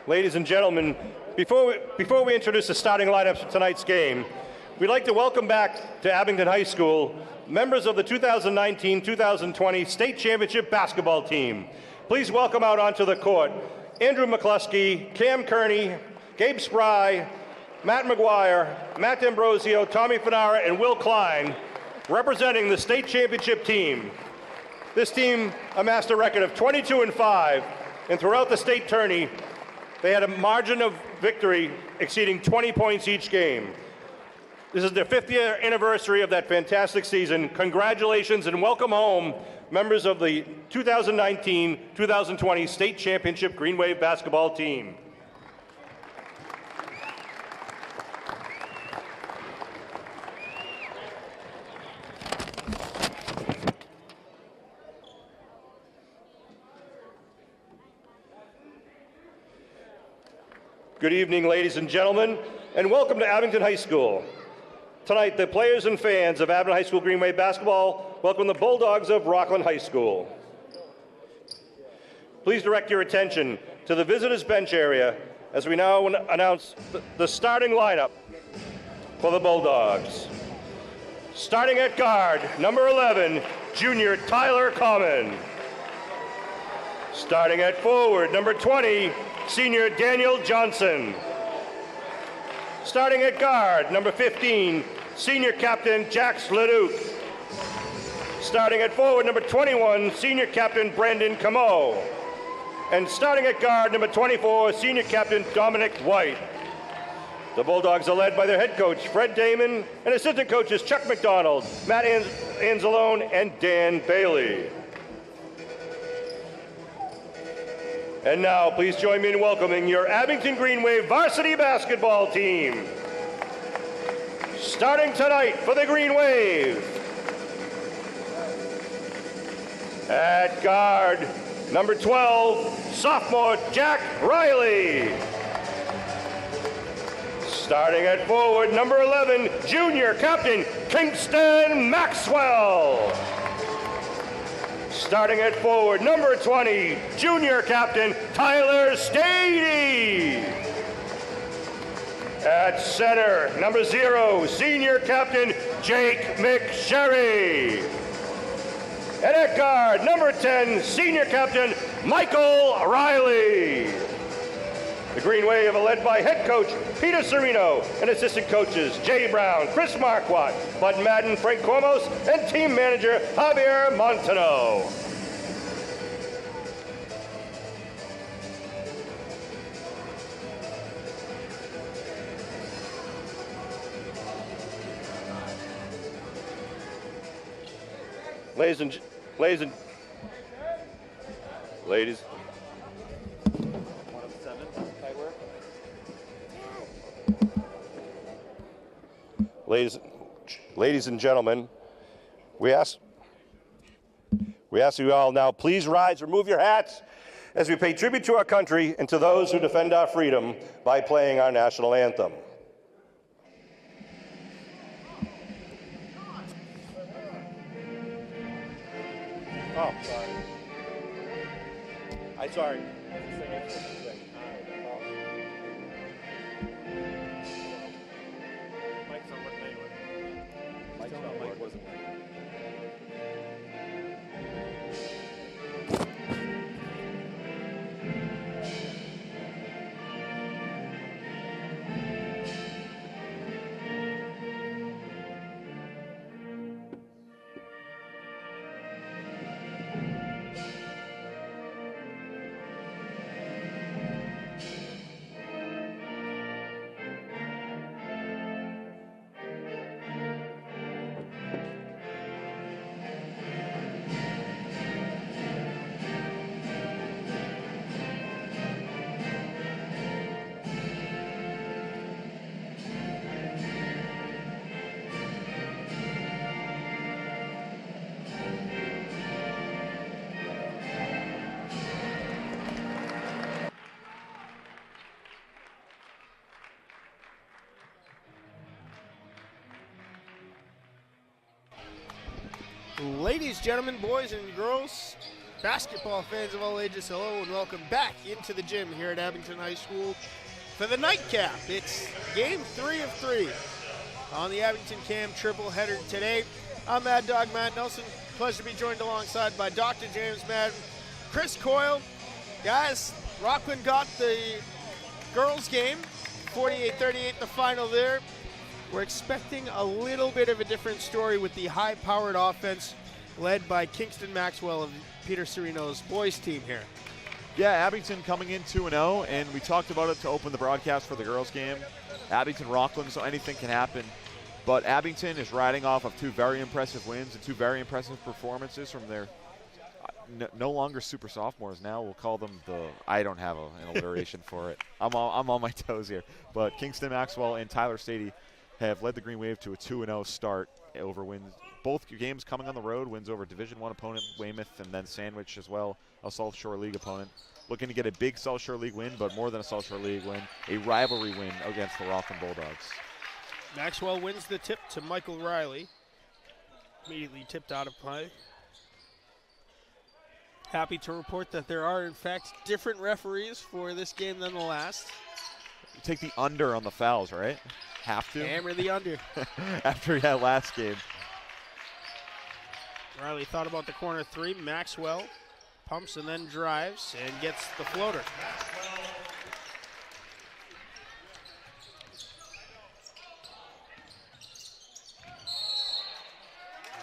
Ladies and gentlemen, before we introduce the starting lineups for tonight's game, we'd like to welcome back to Abington High School members of the 2019-2020 State Championship basketball team. Please welcome out onto the court Andrew McCluskey, Cam Kearney, Gabe Spry, Matt McGuire, Matt D'Ambrosio, Tommy Fanara, and Will Klein, representing the state championship team. This team amassed a record of 22-5, and throughout the state tourney, they had a margin of victory exceeding 20 points each game. This is their 50th anniversary of that fantastic season. Congratulations and welcome home, members of the 2019-2020 State Championship Green Wave basketball team. Good evening, ladies and gentlemen, and welcome to Abington High School. Tonight, the players and fans of Abington High School Green Wave basketball welcome the Bulldogs of Rockland High School. Please direct your attention to the visitors' bench area as we now announce the starting lineup for the Bulldogs. Starting at guard, number 11, junior Tyler Common. Starting at forward, number 20, senior Daniel Johnson. Starting at guard, number 15, senior captain Jax Leduc. Starting at forward, number 21, senior captain Brandon Camo. And starting at guard, number 24, senior captain Dominic White. The Bulldogs are led by their head coach, Fred Damon, and assistant coaches Chuck McDonald, Matt Anzalone, and Dan Bailey. And now, please join me in welcoming your Abington Green Wave varsity basketball team. Starting tonight for the Green Wave. At guard, number 12, sophomore Jack Riley. Starting at forward, number 11, junior captain Kingston Maxwell. Starting at forward, number 20, junior captain Tyler Stady. At center, number 0, senior captain Jake McSherry. And at guard, number 10, senior captain Michael Riley. The Green Wave are led by head coach Peter Serino and assistant coaches Jay Brown, Chris Marquardt, Bud Madden, Frank Cormos, and team manager Javier Montano. Ladies and gentlemen, we ask you all now, please rise, remove your hats as we pay tribute to our country and to those who defend our freedom by playing our national anthem. Oh, sorry. I'm sorry. Ladies, gentlemen, boys, and girls, Basketball fans of all ages, hello and welcome back into the gym here at Abington High School for the nightcap. It's game 3 of 3 on the Abington Cam triple header today. I'm Mad Dog Matt Nelson. Pleasure to be joined alongside by Dr. James Madden, Chris Coyle. Guys, Rockland got the girls game, 48-38 the final there. We're expecting a little bit of a different story with the high-powered offense led by Kingston Maxwell of Peter Serino's boys team here. Yeah, Abington coming in 2-0, and we talked about it to open the broadcast for the girls' game. Abington Rockland, so anything can happen. But Abington is riding off of 2 very impressive wins and 2 very impressive performances from their no longer super sophomores. Now we'll call them I don't have an alliteration for it. I'm on my toes here. But Kingston Maxwell and Tyler Stady have led the Green Wave to a 2-0 start over wins. Both games coming on the road, wins over Division I opponent Weymouth, and then Sandwich as well, a South Shore League opponent. Looking to get a big South Shore League win, but more than a South Shore League win, a rivalry win against the Rockland Bulldogs. Maxwell wins the tip to Michael Riley. Immediately tipped out of play. Happy to report that there are, in fact, different referees for this game than the last. You take the under on the fouls, right? Have to. Hammer the under. After that last game. Riley thought about the corner 3. Maxwell pumps and then drives and gets the floater.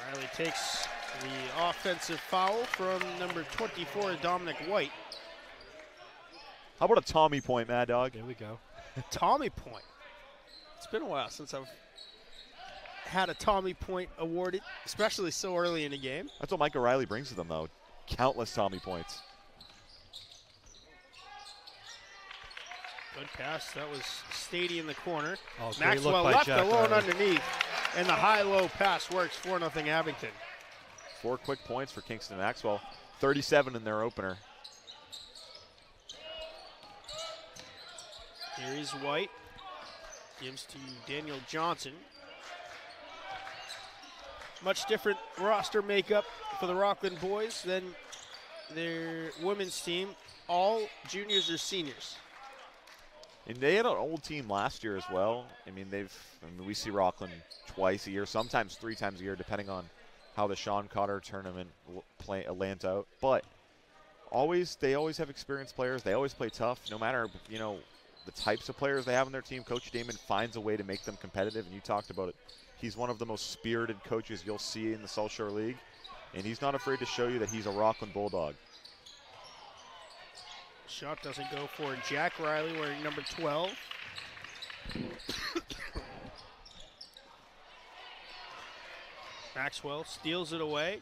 Riley takes the offensive foul from number 24, Dominic White. How about a Tommy point, Mad Dog? There we go. Tommy point. It's been a while since I've had a Tommy point awarded, especially so early in a game. That's what Michael Riley brings to them, though. Countless Tommy points. Good pass. That was Stady in the corner. Oh, Maxwell left alone underneath, and the high-low pass works. 4-0 Abington. 4 quick points for Kingston Maxwell. 37 in their opener. Here is White. Gives to Daniel Johnson. Much different roster makeup for the Rockland boys than their women's team. All juniors or seniors. And they had an old team last year as well. I mean, we see Rockland twice a year, sometimes 3 times a year, depending on how the Sean Cotter tournament lands out. But they always have experienced players. They always play tough, no matter the types of players they have on their team. Coach Damon finds a way to make them competitive, and you talked about it. He's one of the most spirited coaches you'll see in the South Shore League, and he's not afraid to show you that he's a Rockland Bulldog. Shot doesn't go for Jack Riley wearing number 12. Maxwell steals it away.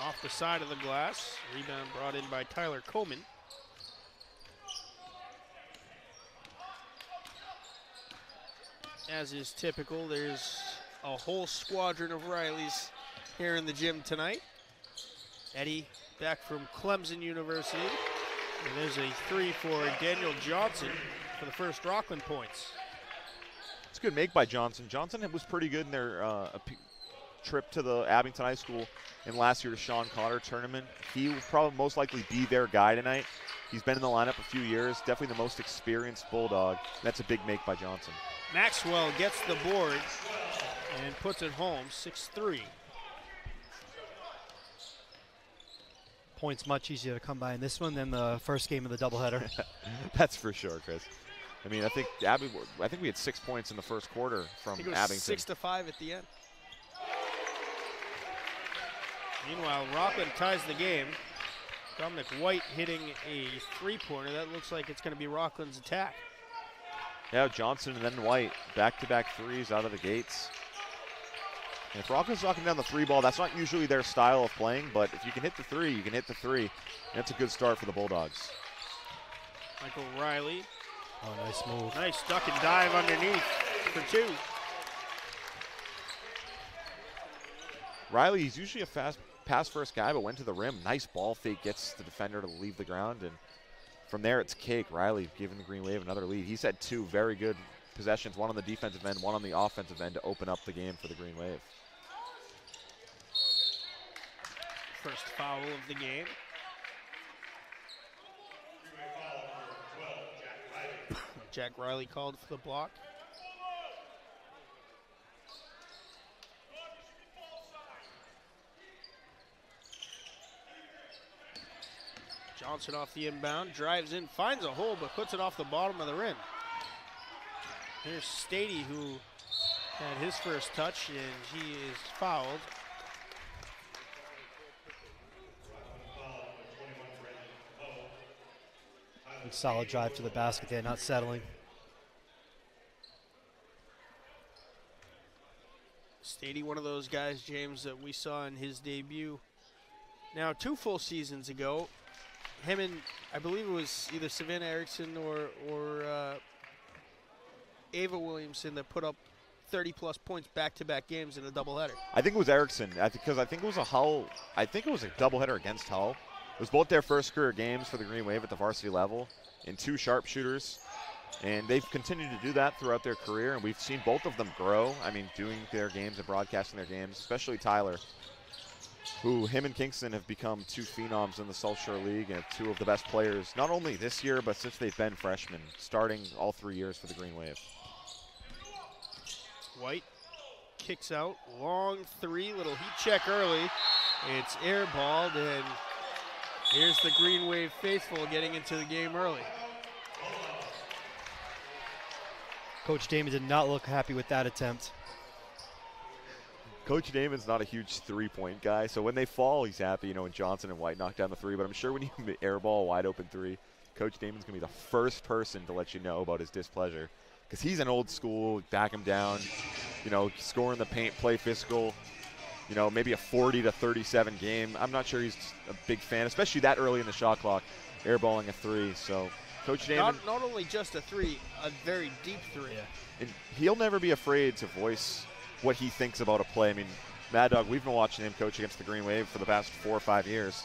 Off the side of the glass. Rebound brought in by Tyler Coleman. As is typical, there's a whole squadron of Rileys here in the gym tonight. Eddie back from Clemson University. And there's a 3 for Daniel Johnson for the first Rockland points. It's a good make by Johnson. Johnson was pretty good in their trip to the Abington High School in last year's Sean Cotter tournament. He will probably most likely be their guy tonight. He's been in the lineup a few years, definitely the most experienced Bulldog. That's a big make by Johnson. Maxwell gets the board and puts it home, 6-3. Points much easier to come by in this one than the first game of the doubleheader. That's for sure, Chris. I mean, I think we had 6 points in the first quarter from Abington. 6-5 at the end. Meanwhile, Rockland ties the game. Dominic White hitting a 3-pointer. That looks like it's going to be Rockland's attack. Yeah, Johnson and then White, back-to-back threes out of the gates. And if Rockland's knocking down the 3 ball, that's not usually their style of playing, but if you can hit the 3, you can hit the 3. And that's a good start for the Bulldogs. Michael Riley. Oh, nice move. Nice duck and dive underneath for 2. Riley, he's usually a fast pass-first guy, but went to the rim. Nice ball fake, gets the defender to leave the ground, and from there it's cake. Riley giving the Green Wave another lead. He's had 2 very good possessions, one on the defensive end, one on the offensive end to open up the game for the Green Wave. First foul of the game. Jack Riley called for the block. Johnson off the inbound, drives in, finds a hole, but puts it off the bottom of the rim. Here's Stady, who had his first touch, and he is fouled. Good solid drive to the basket there, not settling. Stady, one of those guys, James, that we saw in his debut now 2 full seasons ago. Him and I believe it was either Savannah Erickson or Ava Williamson that put up 30-plus points back-to-back games in a doubleheader. I think it was Erickson, because I think it was a Hull. I think it was a doubleheader against Hull. It was both their first career games for the Green Wave at the varsity level, and 2 sharpshooters. And they've continued to do that throughout their career, and we've seen both of them grow. I mean, doing their games and broadcasting their games, especially Tyler, who him and Kingston have become 2 phenoms in the South Shore League and 2 of the best players, not only this year, but since they've been freshmen, starting all 3 years for the Green Wave. White kicks out, long 3, little heat check early. It's airballed, and here's the Green Wave faithful getting into the game early. Coach Damon did not look happy with that attempt. Coach Damon's not a huge three-point guy, so when they fall, he's happy, you know, when Johnson and White knock down the 3. But I'm sure when you airball a wide-open 3, Coach Damon's going to be the first person to let you know about his displeasure, because he's an old school, back him down, you know, score in the paint, play physical, you know, maybe a 40 to 37 game. I'm not sure he's a big fan, especially that early in the shot clock, airballing a 3. So Coach Damon, not only just a 3, a very deep 3. Yeah. and he'll never be afraid to voice what he thinks about a play. I mean, Mad Dog, we've been watching him coach against the Green Wave for the past 4 or 5 years,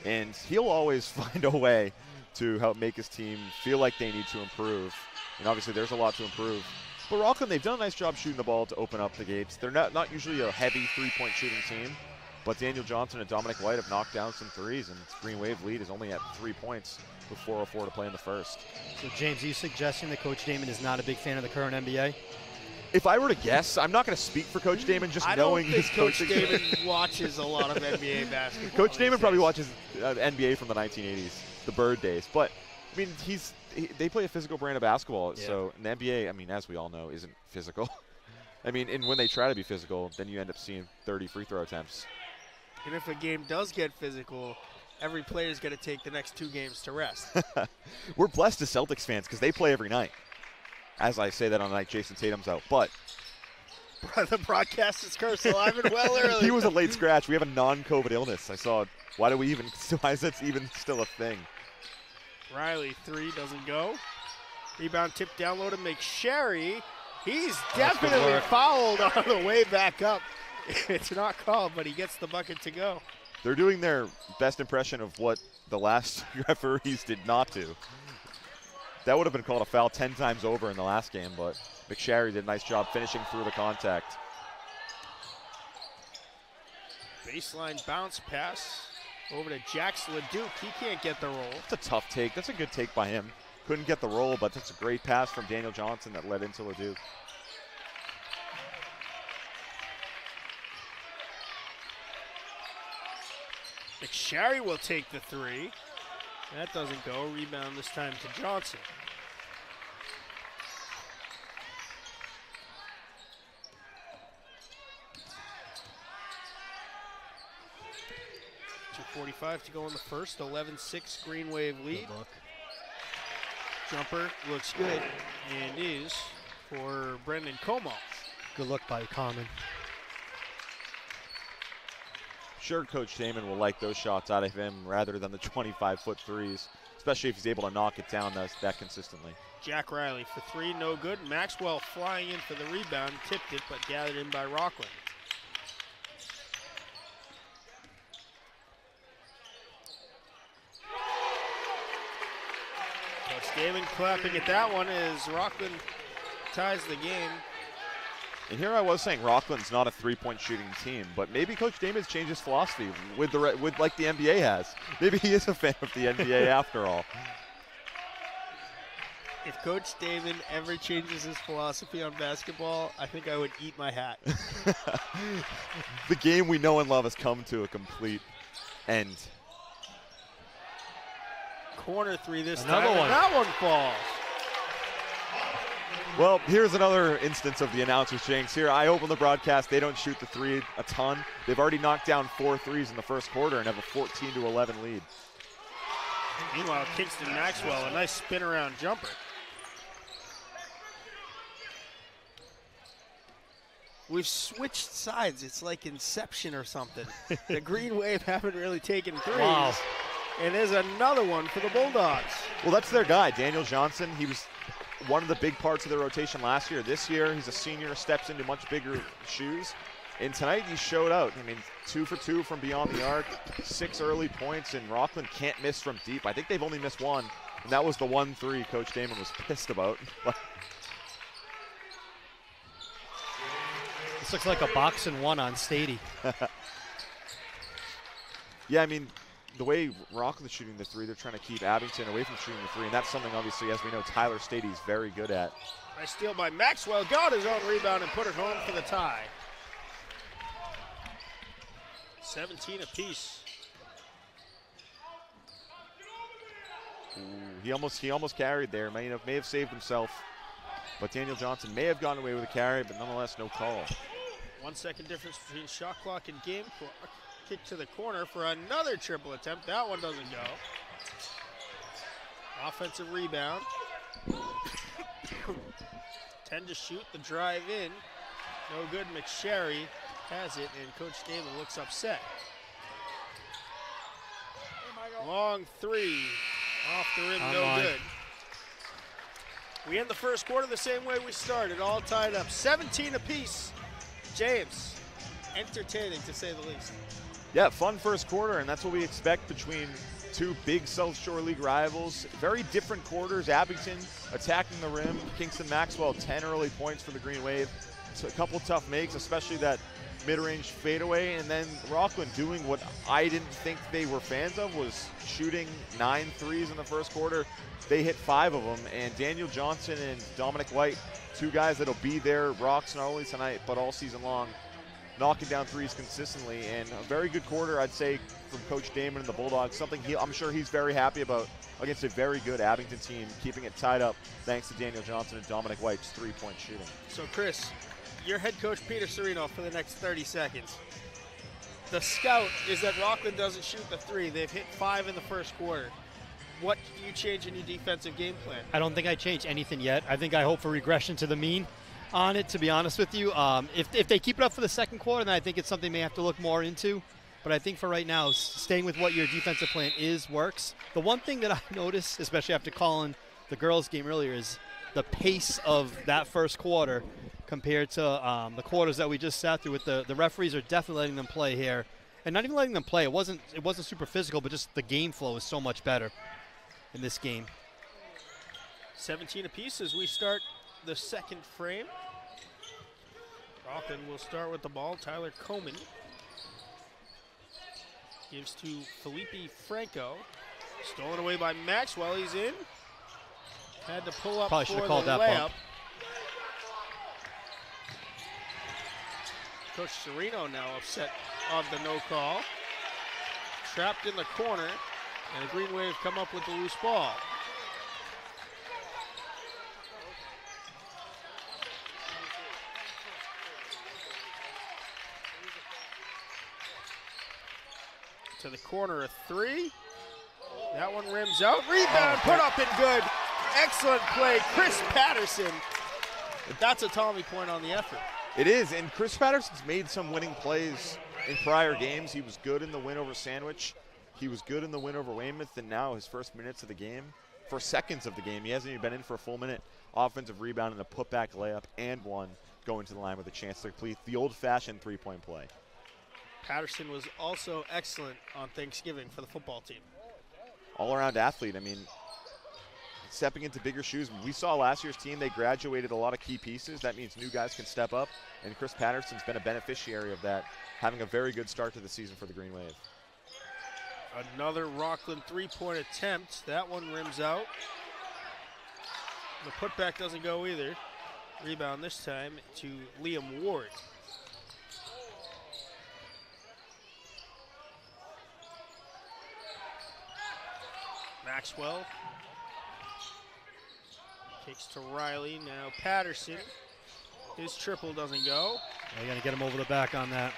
and he'll always find a way to help make his team feel like they need to improve. And obviously there's a lot to improve. But Rockland, they've done a nice job shooting the ball to open up the gates. They're not usually a heavy 3-point shooting team, but Daniel Johnson and Dominic White have knocked down some 3s, and Green Wave lead is only at 3 points with 4:04 to play in the first. So, James, are you suggesting that Coach Damon is not a big fan of the current NBA? If I were to guess, I'm not going to speak for Coach Damon, just knowing his Coach coaching. Damon watches a lot of NBA basketball. Coach Damon probably watches NBA from the 1980s, the Bird days. But, I mean, they play a physical brand of basketball. Yeah. So, in the NBA, I mean, as we all know, isn't physical. I mean, and when they try to be physical, then you end up seeing 30 free throw attempts. And if a game does get physical, every player is going to take the next 2 games to rest. We're blessed as Celtics fans because they play every night. As I say that on the night Jason Tatum's out. But The broadcast is cursed alive and well early. he was a late scratch. We have a non-COVID illness. I saw it. Why is that even still a thing? Riley, 3 doesn't go. Rebound tip down low to McSherry. He's definitely work. fouled on the way back up. It's not called, but he gets the bucket to go. They're doing their best impression of what the last referees did not do. That would have been called a foul 10 times over in the last game, but McSherry did a nice job finishing through the contact. Baseline bounce pass over to Jax LeDuc. He can't get the roll. That's a tough take. That's a good take by him. Couldn't get the roll, but that's a great pass from Daniel Johnson that led into LeDuc. McSherry will take the 3. That doesn't go. Rebound this time to Johnson. .245 to go in the first. 11-6 Green Wave lead. Good look. Jumper looks good and is for Brendan Como. Good look by Common. Sure, Coach Damon will like those shots out of him rather than the 25-foot threes, especially if he's able to knock it down that consistently. Jack Riley for 3, no good. Maxwell flying in for the rebound, tipped it, but gathered in by Rockland. Coach Damon clapping at that one as Rockland ties the game. And here I was saying Rockland's not a three-point shooting team, but maybe Coach Damon's changed his philosophy with like the NBA has. Maybe he is a fan of the NBA after all. If Coach Damon ever changes his philosophy on basketball, I think I would eat my hat. The game we know and love has come to a complete end. Corner three this Another time. one. And that one falls. Well, here's another instance of the announcers jinx. Here, I open the broadcast. They don't shoot the three a ton. They've already knocked down 4 threes in the first quarter and have a 14-11 lead. Meanwhile, Kingston Maxwell, a nice spin around jumper. We've switched sides. It's like Inception or something. The Green Wave haven't really taken threes. Wow. And there's another one for the Bulldogs. Well, that's their guy, Daniel Johnson. He was one of the big parts of their rotation last year. This year, he's a senior, steps into much bigger shoes. And tonight, he showed out. I mean, 2 for 2 from beyond the arc, 6 early points, and Rockland can't miss from deep. I think they've only missed one, and that was the 1-3 Coach Damon was pissed about. This looks like a boxing one on Stady. Yeah, I mean, the way Rockland's shooting the three, they're trying to keep Abington away from shooting the three, and that's something, obviously, as we know, Tyler Stady's very good at. Nice steal by Maxwell. Got his own rebound and put it home for the tie. 17 apiece. Ooh, he almost carried there. May have saved himself, but Daniel Johnson may have gotten away with a carry, but nonetheless, no call. 1 second difference between shot clock and game clock. Kick to the corner for another triple attempt. That one doesn't go. Offensive rebound. 10 to shoot, the drive in. No good, McSherry has it, and Coach Damon looks upset. Long three, off the rim, no good. We end the first quarter the same way we started, all tied up, 17 apiece. James, entertaining to say the least. Yeah, fun first quarter, and that's what we expect between two big South Shore League rivals. Very different quarters. Abington attacking the rim. Kingston Maxwell, 10 early points for the Green Wave. So a couple tough makes, especially that mid-range fadeaway, and then Rockland doing what I didn't think they were fans of, was shooting 9 threes in the first quarter. They hit 5 of them, and Daniel Johnson and Dominic White, 2 guys that'll be there, Rocks, not only tonight, but all season long, knocking down threes consistently, and a very good quarter, I'd say, from Coach Damon and the Bulldogs, something I'm sure he's very happy about against a very good Abington team, keeping it tied up thanks to Daniel Johnson and Dominic White's three-point shooting. So, Chris, your head coach, Peter Serino, for the next 30 seconds. The scout is that Rockland doesn't shoot the three. They've hit 5 in the first quarter. What do you change in your defensive game plan? I don't think I changed anything yet. I think I hope for regression to the mean on it, to be honest with you. If they keep it up for the second quarter, then I think it's something they have to look more into. But I think for right now, staying with what your defensive plan is works. The one thing that I noticed, especially after calling the girls' game earlier, is the pace of that first quarter compared to the quarters that we just sat through. With the referees are definitely letting them play here, and not even letting them play. It wasn't super physical, but just the game flow is so much better in this game. 17 apiece as we start the second frame. Rockland will start with the ball. Tyler Coman gives to Felipe Franco. Stolen away by Maxwell. He's in. Had to pull up Probably for should the have called that layup. bump. Coach Serino now upset of the no call. Trapped in the corner, and the Green Wave come up with the loose ball. To the corner, a 3. That one rims out. Rebound, put up and good. Excellent play, Chris Patterson. That's a Tommy point on the effort. It is, and Chris Patterson's made some winning plays in prior games. He was good in the win over Sandwich. He was good in the win over Weymouth, and now his first minutes of the game, for seconds of the game, he hasn't even been in for a full minute. Offensive rebound and a putback layup, and one going to the line with a chance to complete the old-fashioned three-point play. Patterson was also excellent on Thanksgiving for the football team. All-around athlete. I mean, stepping into bigger shoes. We saw last year's team, they graduated a lot of key pieces. That means new guys can step up, and Chris Patterson's been a beneficiary of that, having a very good start to the season for the Green Wave. Another Rockland three-point attempt. That one rims out. The putback doesn't go either. Rebound this time to Liam Ward. Maxwell kicks to Riley. Now Patterson. His triple doesn't go. They're going to get him over the back on that.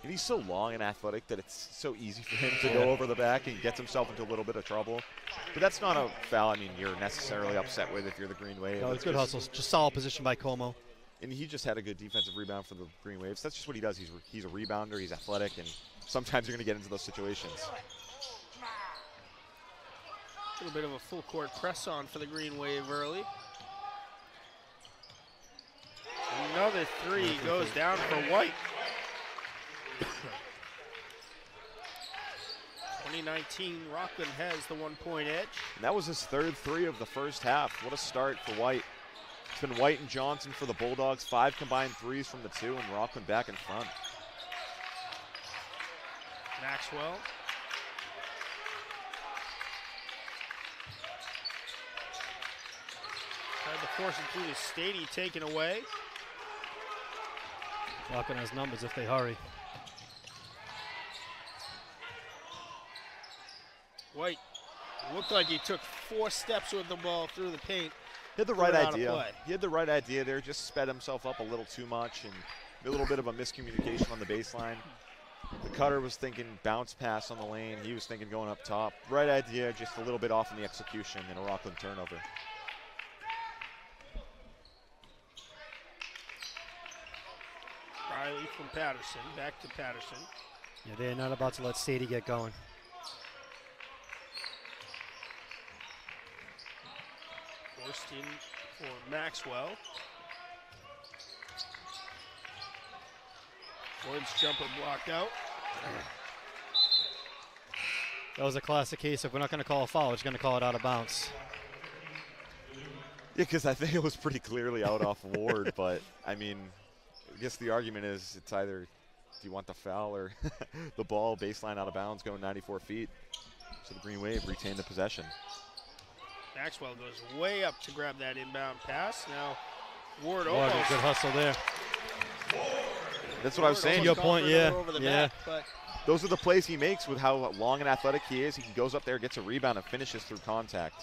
And he's so long and athletic that it's so easy for him to go over the back and gets himself into a little bit of trouble. But that's not a foul I mean you're necessarily upset with if you're the Green Wave. No, it's good hustles. Just solid position by Como. And he just had a good defensive rebound for the Green Waves. That's just what he does. He's a rebounder. He's athletic, and sometimes you're going to get into those situations. A little bit of a full court press on for the Green Wave early. Another three goes down for White. 2019, Rockland has the 1-point edge. And that was his third three of the first half. What a start for White. It's been White and Johnson for the Bulldogs. 5 combined threes from the 2, and Rockland back in front. Maxwell. Tried to force him through the Stady, taken away. Rockland has numbers if they hurry. White looked like he took 4 steps with the ball through the paint. He had the right idea. He had the right idea there, just sped himself up a little too much and a little bit of a miscommunication on the baseline. The cutter was thinking bounce pass on the lane. He was thinking going up top. Right idea, just a little bit off in the execution and a Rockland turnover. Riley from Patterson, back to Patterson. Yeah, they're not about to let Stady get going. Forced in for Maxwell. Ward's jumper blocked out. That was a classic case of we're not going to call a foul, we're just going to call it out of bounds. Yeah, because I think it was pretty clearly out off Ward, but I mean, I guess the argument is it's either do you want the foul or the ball baseline out of bounds going 94 feet. So the Green Wave retained the possession. Maxwell goes way up to grab that inbound pass. Now Ward Good almost. hustle there. That's what I was saying. Your point, yeah. Over the Yeah. back, but Those are the plays he makes with how long and athletic he is. He goes up there, gets a rebound, and finishes through contact.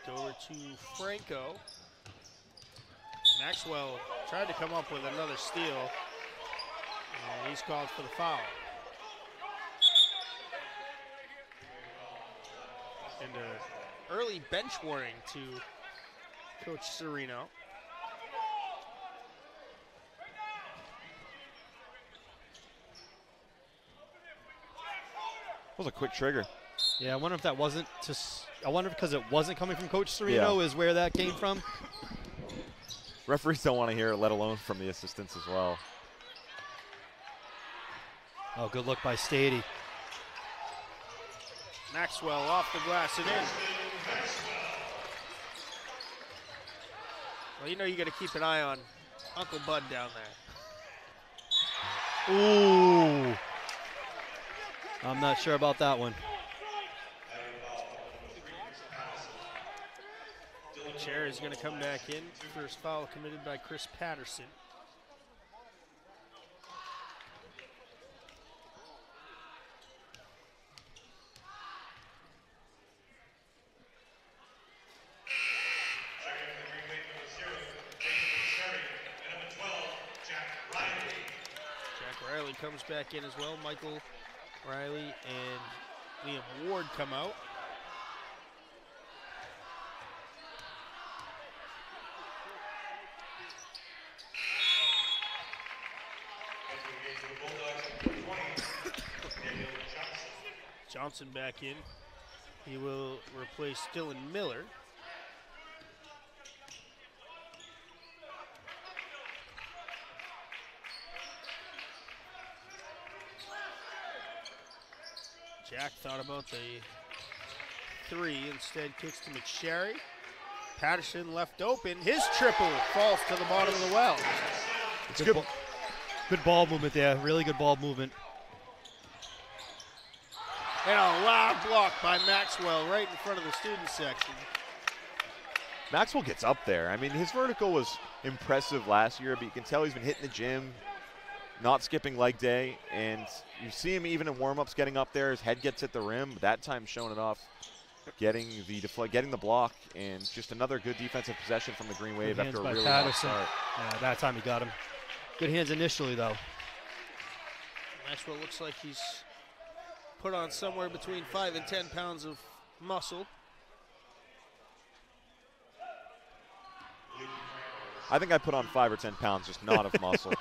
kicked over to Franco. Maxwell tried to come up with another steal, and he's called for the foul. And an early bench warning to Coach Serino. That was a quick trigger. Yeah, I wonder if that wasn't just. I wonder because it wasn't coming from Coach Serino is where that came from. Referees don't want to hear it, let alone from the assistants as well. Oh, good look by Stady. Maxwell off the glass and in. Well, you know you got to keep an eye on Uncle Bud down there. Ooh. I'm not sure about that one. Chair is going to come back in. First foul committed by Chris Patterson. Jack Riley comes back in as well. Michael Riley and Liam Ward come out. Johnson back in. He will replace Dylan Miller. Jack thought about the three, instead kicks to McSherry. Patterson left open. His triple falls to the bottom of the well. It's good. Good ball movement there. Really good ball movement. And a loud block by Maxwell right in front of the student section. Maxwell gets up there. I mean, his vertical was impressive last year, but you can tell he's been hitting the gym, not skipping leg day, and you see him even in warm-ups getting up there. His head gets at the rim, but that time showing it off, getting the block, and just another good defensive possession from the Green Wave after a really hot start. Yeah, that time he got him. Good hands initially, though. Maxwell looks like he's put on somewhere between 5 and 10 pounds of muscle. I think I put on 5 or 10 pounds, just not of muscle,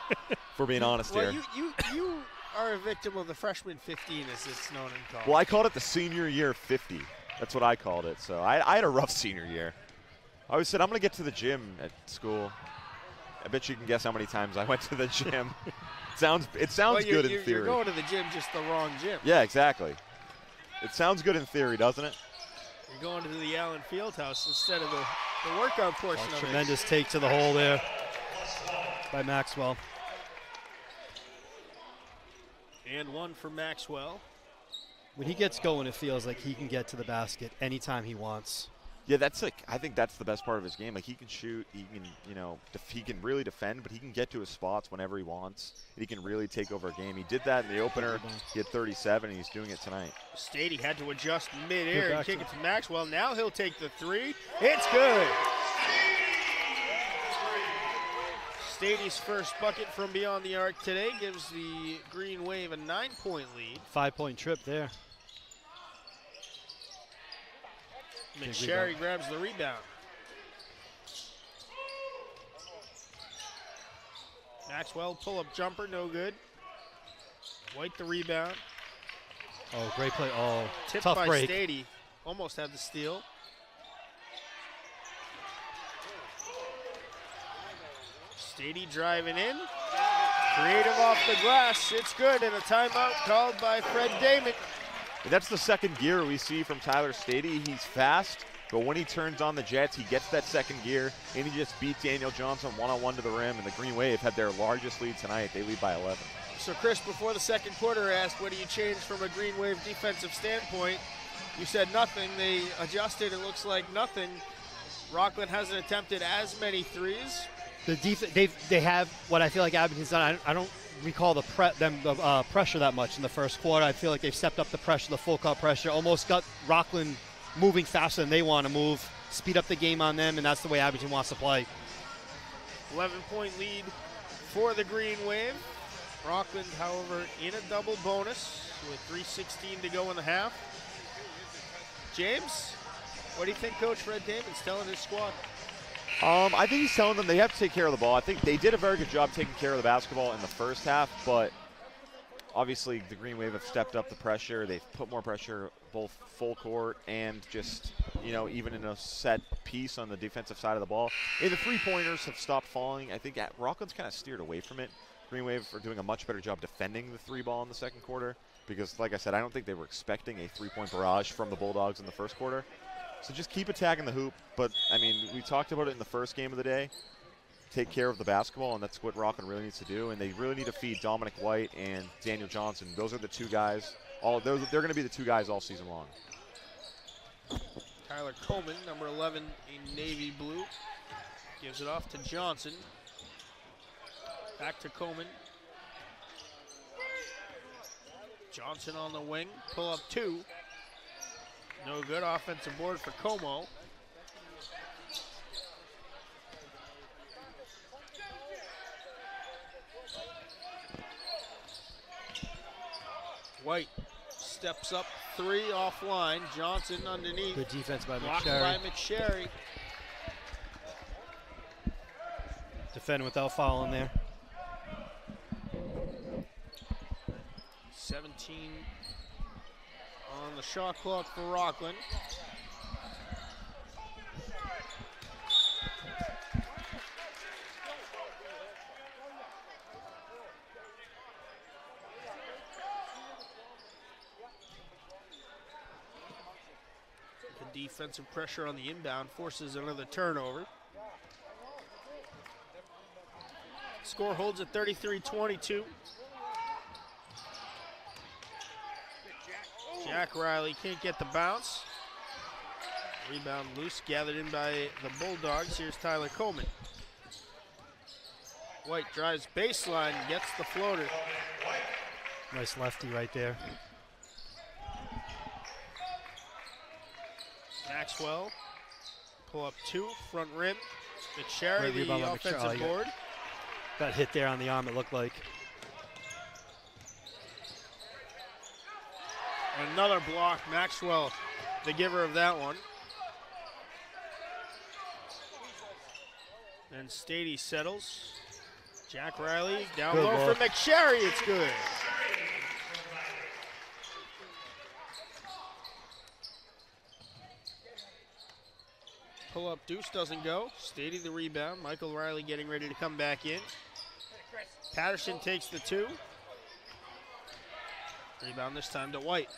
for being honest Well, here. you are a victim of the freshman 15, as it's known in college. Well, I called it the senior year 50. That's what I called it. So I had a rough senior year. I always said, I'm going to get to the gym at school. I bet you can guess how many times I went to the gym. It sounds good in theory. You're going to the gym, just the wrong gym. Yeah, exactly. It sounds good in theory, doesn't it? You're going to the Allen Fieldhouse instead of the workout portion of it. Tremendous take to the hole there by Maxwell. And one for Maxwell. When he gets going, it feels like he can get to the basket anytime he wants. Yeah, I think that's the best part of his game. Like, he can shoot, he can, he can really defend, but he can get to his spots whenever he wants. He can really take over a game. He did that in the opener. He had 37, and he's doing it tonight. Stady had to adjust midair and kick it to Maxwell. Now he'll take the three. It's good. Stady's first bucket from beyond the arc today gives the Green Wave a 9-point lead. 5-point trip there. McSherry grabs the rebound. Maxwell pull-up jumper, no good. White the rebound. Oh, great play. Oh, Tipped tough by break. Stady. Almost had the steal. Stady driving in. Creative off the glass. It's good, and a timeout called by Fred Damon. And that's the second gear we see from Tyler Stady. He's fast, but when he turns on the jets, he gets that second gear, and he just beat Daniel Johnson one-on-one to the rim, and the Green Wave had their largest lead tonight. They lead by 11. So, Chris, before the second quarter, asked, what do you change from a Green Wave defensive standpoint? You said nothing. They adjusted. It looks like nothing. Rockland hasn't attempted as many threes. They have what I feel like Abington's done. I don't recall the pressure that much in the first quarter. I feel like they've stepped up the pressure, the full court pressure, almost got Rockland moving faster than they want to move, speed up the game on them, and that's the way Abington wants to play. 11-point lead for the Green Wave. Rockland, however, in a double bonus with 3:16 to go in the half. James, what do you think Coach Fred Damon's telling his squad? I think he's telling them they have to take care of the ball. I think they did a very good job taking care of the basketball in the first half, but obviously the Green Wave have stepped up the pressure. They've put more pressure both full court and just, even in a set piece on the defensive side of the ball. And the three-pointers have stopped falling. I think Rockland's kind of steered away from it. Green Wave are doing a much better job defending the three ball in the second quarter because, like I said, I don't think they were expecting a three-point barrage from the Bulldogs in the first quarter. So just keep attacking the hoop. But, we talked about it in the first game of the day. Take care of the basketball, and that's what Rockland really needs to do. And they really need to feed Dominic White and Daniel Johnson. Those are the two guys. They're going to be the two guys all season long. Tyler Coleman, number 11 in navy blue, gives it off to Johnson. Back to Coleman. Johnson on the wing, pull up two. No good, offensive board for Como. White steps up three offline. Johnson underneath. Good defense by Blocked McSherry. by McSherry. Defending without fouling there. 17 on the shot clock for Rockland. The defensive pressure on the inbound forces another turnover. Score holds at 33-22. Jack Riley can't get the bounce. Rebound loose, gathered in by the Bulldogs. Here's Tyler Coleman. White drives baseline, gets the floater. Nice lefty right there. Maxwell, pull up 2, front rim. McSherry, Great rebound the by offensive McSherry. board. Got hit there on the arm, it looked like. Another block, Maxwell, the giver of that one. And Stady settles. Jack Riley down Good low look. for McSherry, it's good. Pull up deuce doesn't go. Stady the rebound. Michael Riley getting ready to come back in. Patterson takes the 2. Rebound this time to White.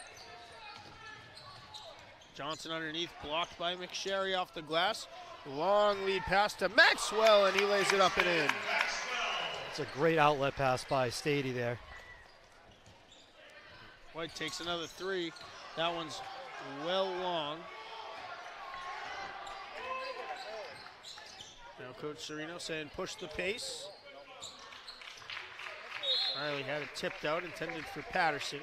Johnson underneath, blocked by McSherry off the glass. Long lead pass to Maxwell, and he lays it up and in. It's a great outlet pass by Stady there. White takes another 3. That one's well long. Now Coach Serino saying push the pace. Riley had it tipped out, intended for Patterson.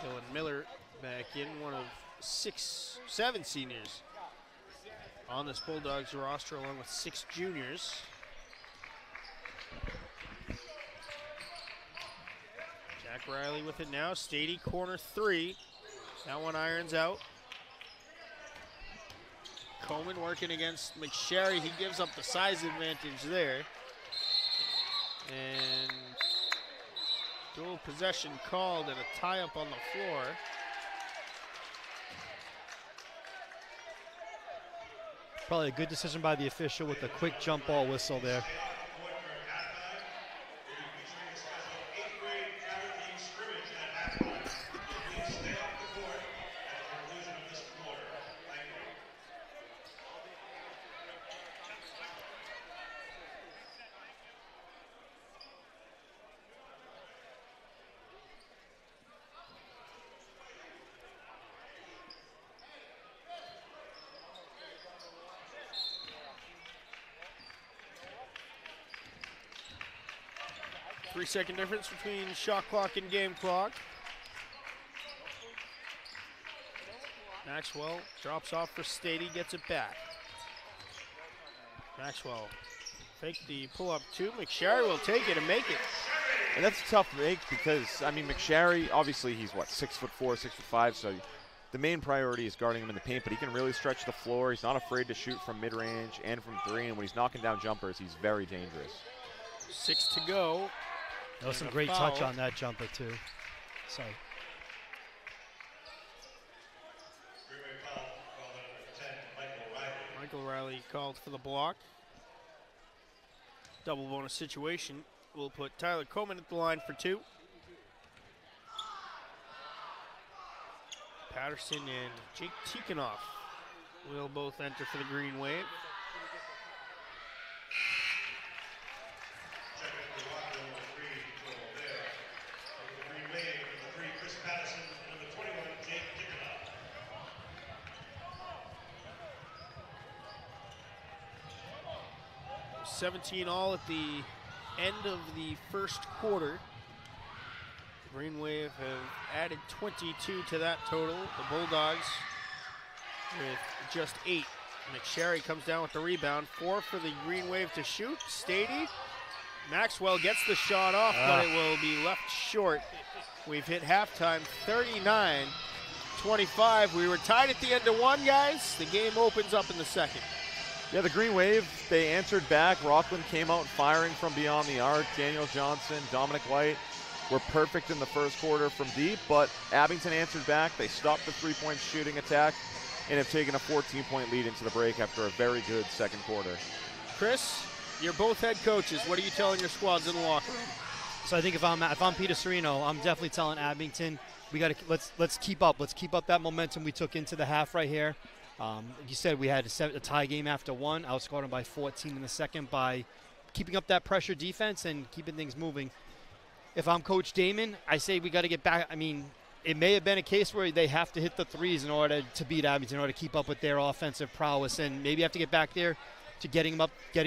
Dylan Miller back in, one of 7 seniors on this Bulldogs roster, along with 6 juniors. Jack Riley with it now. Stady corner 3. That one irons out. Coleman working against McSherry. He gives up the size advantage there. And dual possession called and a tie up on the floor. Probably a good decision by the official with the quick jump ball whistle there. Three-second difference between shot clock and game clock. Maxwell drops off for Stady, gets it back. Maxwell fake the pull-up 2. McSherry will take it and make it. And that's a tough make because, I mean, McSherry, obviously he's, what, 6'4", 6'5", so the main priority is guarding him in the paint, but he can really stretch the floor. He's not afraid to shoot from mid-range and from 3, and when he's knocking down jumpers, he's very dangerous. 6 to go. That was some And a great foul. touch on that jumper, too. Sorry. Michael Riley called for the block. Double bonus situation. We'll put Tyler Coleman at the line for 2. Patterson and Jake Tikhanoff will both enter for the Green Wave. It was 17 all at the end of the first quarter. Green Wave have added 22 to that total. The Bulldogs with just 8. McSherry comes down with the rebound. 4 for the Green Wave to shoot. Stady. Maxwell gets the shot off, but it will be left short. We've hit halftime, 39-25. We were tied at the end of 1, guys. The game opens up in the second. Yeah, the Green Wave, they answered back. Rockland came out firing from beyond the arc. Daniel Johnson, Dominic White were perfect in the first quarter from deep, but Abington answered back. They stopped the three-point shooting attack and have taken a 14-point lead into the break after a very good second quarter. Chris, you're both head coaches. What are you telling your squads in the locker room? So I think if I'm Peter Serino, I'm definitely telling Abington we got to let's keep up. Let's keep up that momentum we took into the half right here. Like you said, we had a tie game after one. Outscored them by 14 in the second by keeping up that pressure defense and keeping things moving. If I'm Coach Damon, I say we got to get back. I mean, it may have been a case where they have to hit the threes in order to beat Abington, in order to keep up with their offensive prowess, and maybe have to get back there to getting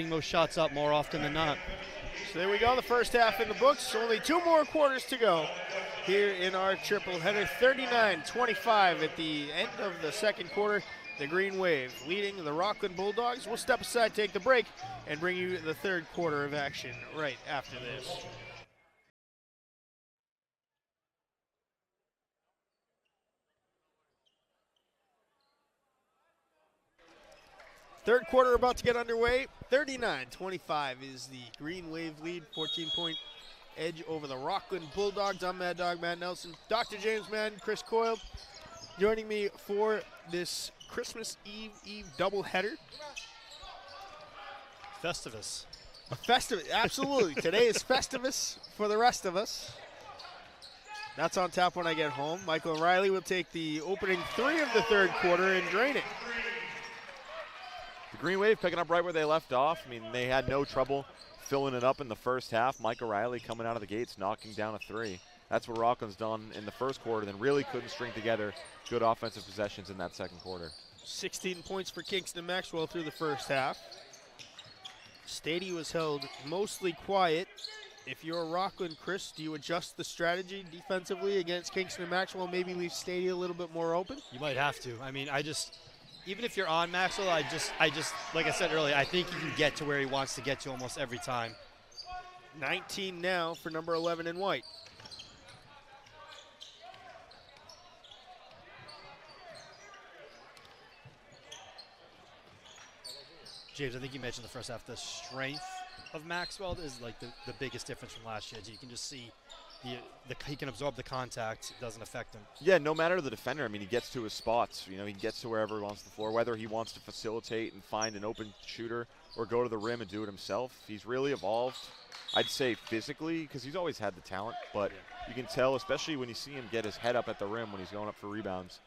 those shots up more often than not. So there we go, the first half in the books. Only 2 more quarters to go here in our triple header. 39-25 at the end of the second quarter. The Green Wave leading the Rockland Bulldogs. We'll step aside, take the break, and bring you the third quarter of action right after this. Third quarter about to get underway. 39-25 is the Green Wave lead. 14-point edge over the Rockland Bulldogs. I'm Mad Dog Matt Nelson. Dr. James Madden, Chris Coyle, joining me for this Christmas Eve doubleheader. Festivus. A Festivus, absolutely. Today is Festivus for the rest of us. That's on tap when I get home. Michael O'Reilly will take the opening 3 of the third quarter and drain it. The Green Wave picking up right where they left off. I mean, they had no trouble filling it up in the first half. Mike O'Reilly coming out of the gates, knocking down a 3. That's what Rockland's done in the first quarter, then really couldn't string together good offensive possessions in that second quarter. 16 points for Kingston Maxwell through the first half. Stady was held mostly quiet. If you're Rockland, Chris, do you adjust the strategy defensively against Kingston Maxwell, maybe leave Stady a little bit more open? You might have to. I mean, even if you're on Maxwell, I just, like I said earlier, I think he can get to where he wants to get to almost every time. 19 now for number 11 in white. James, I think you mentioned the first half, the strength of Maxwell is like the biggest difference from last year. You can just see he can absorb the contact. It doesn't affect him. Yeah, no matter the defender, I mean, he gets to his spots. You know, he gets to wherever he wants the floor, whether he wants to facilitate and find an open shooter or go to the rim and do it himself. He's really evolved, I'd say, physically, because he's always had the talent, but you can tell, especially when you see him get his head up at the rim when he's going up for rebounds,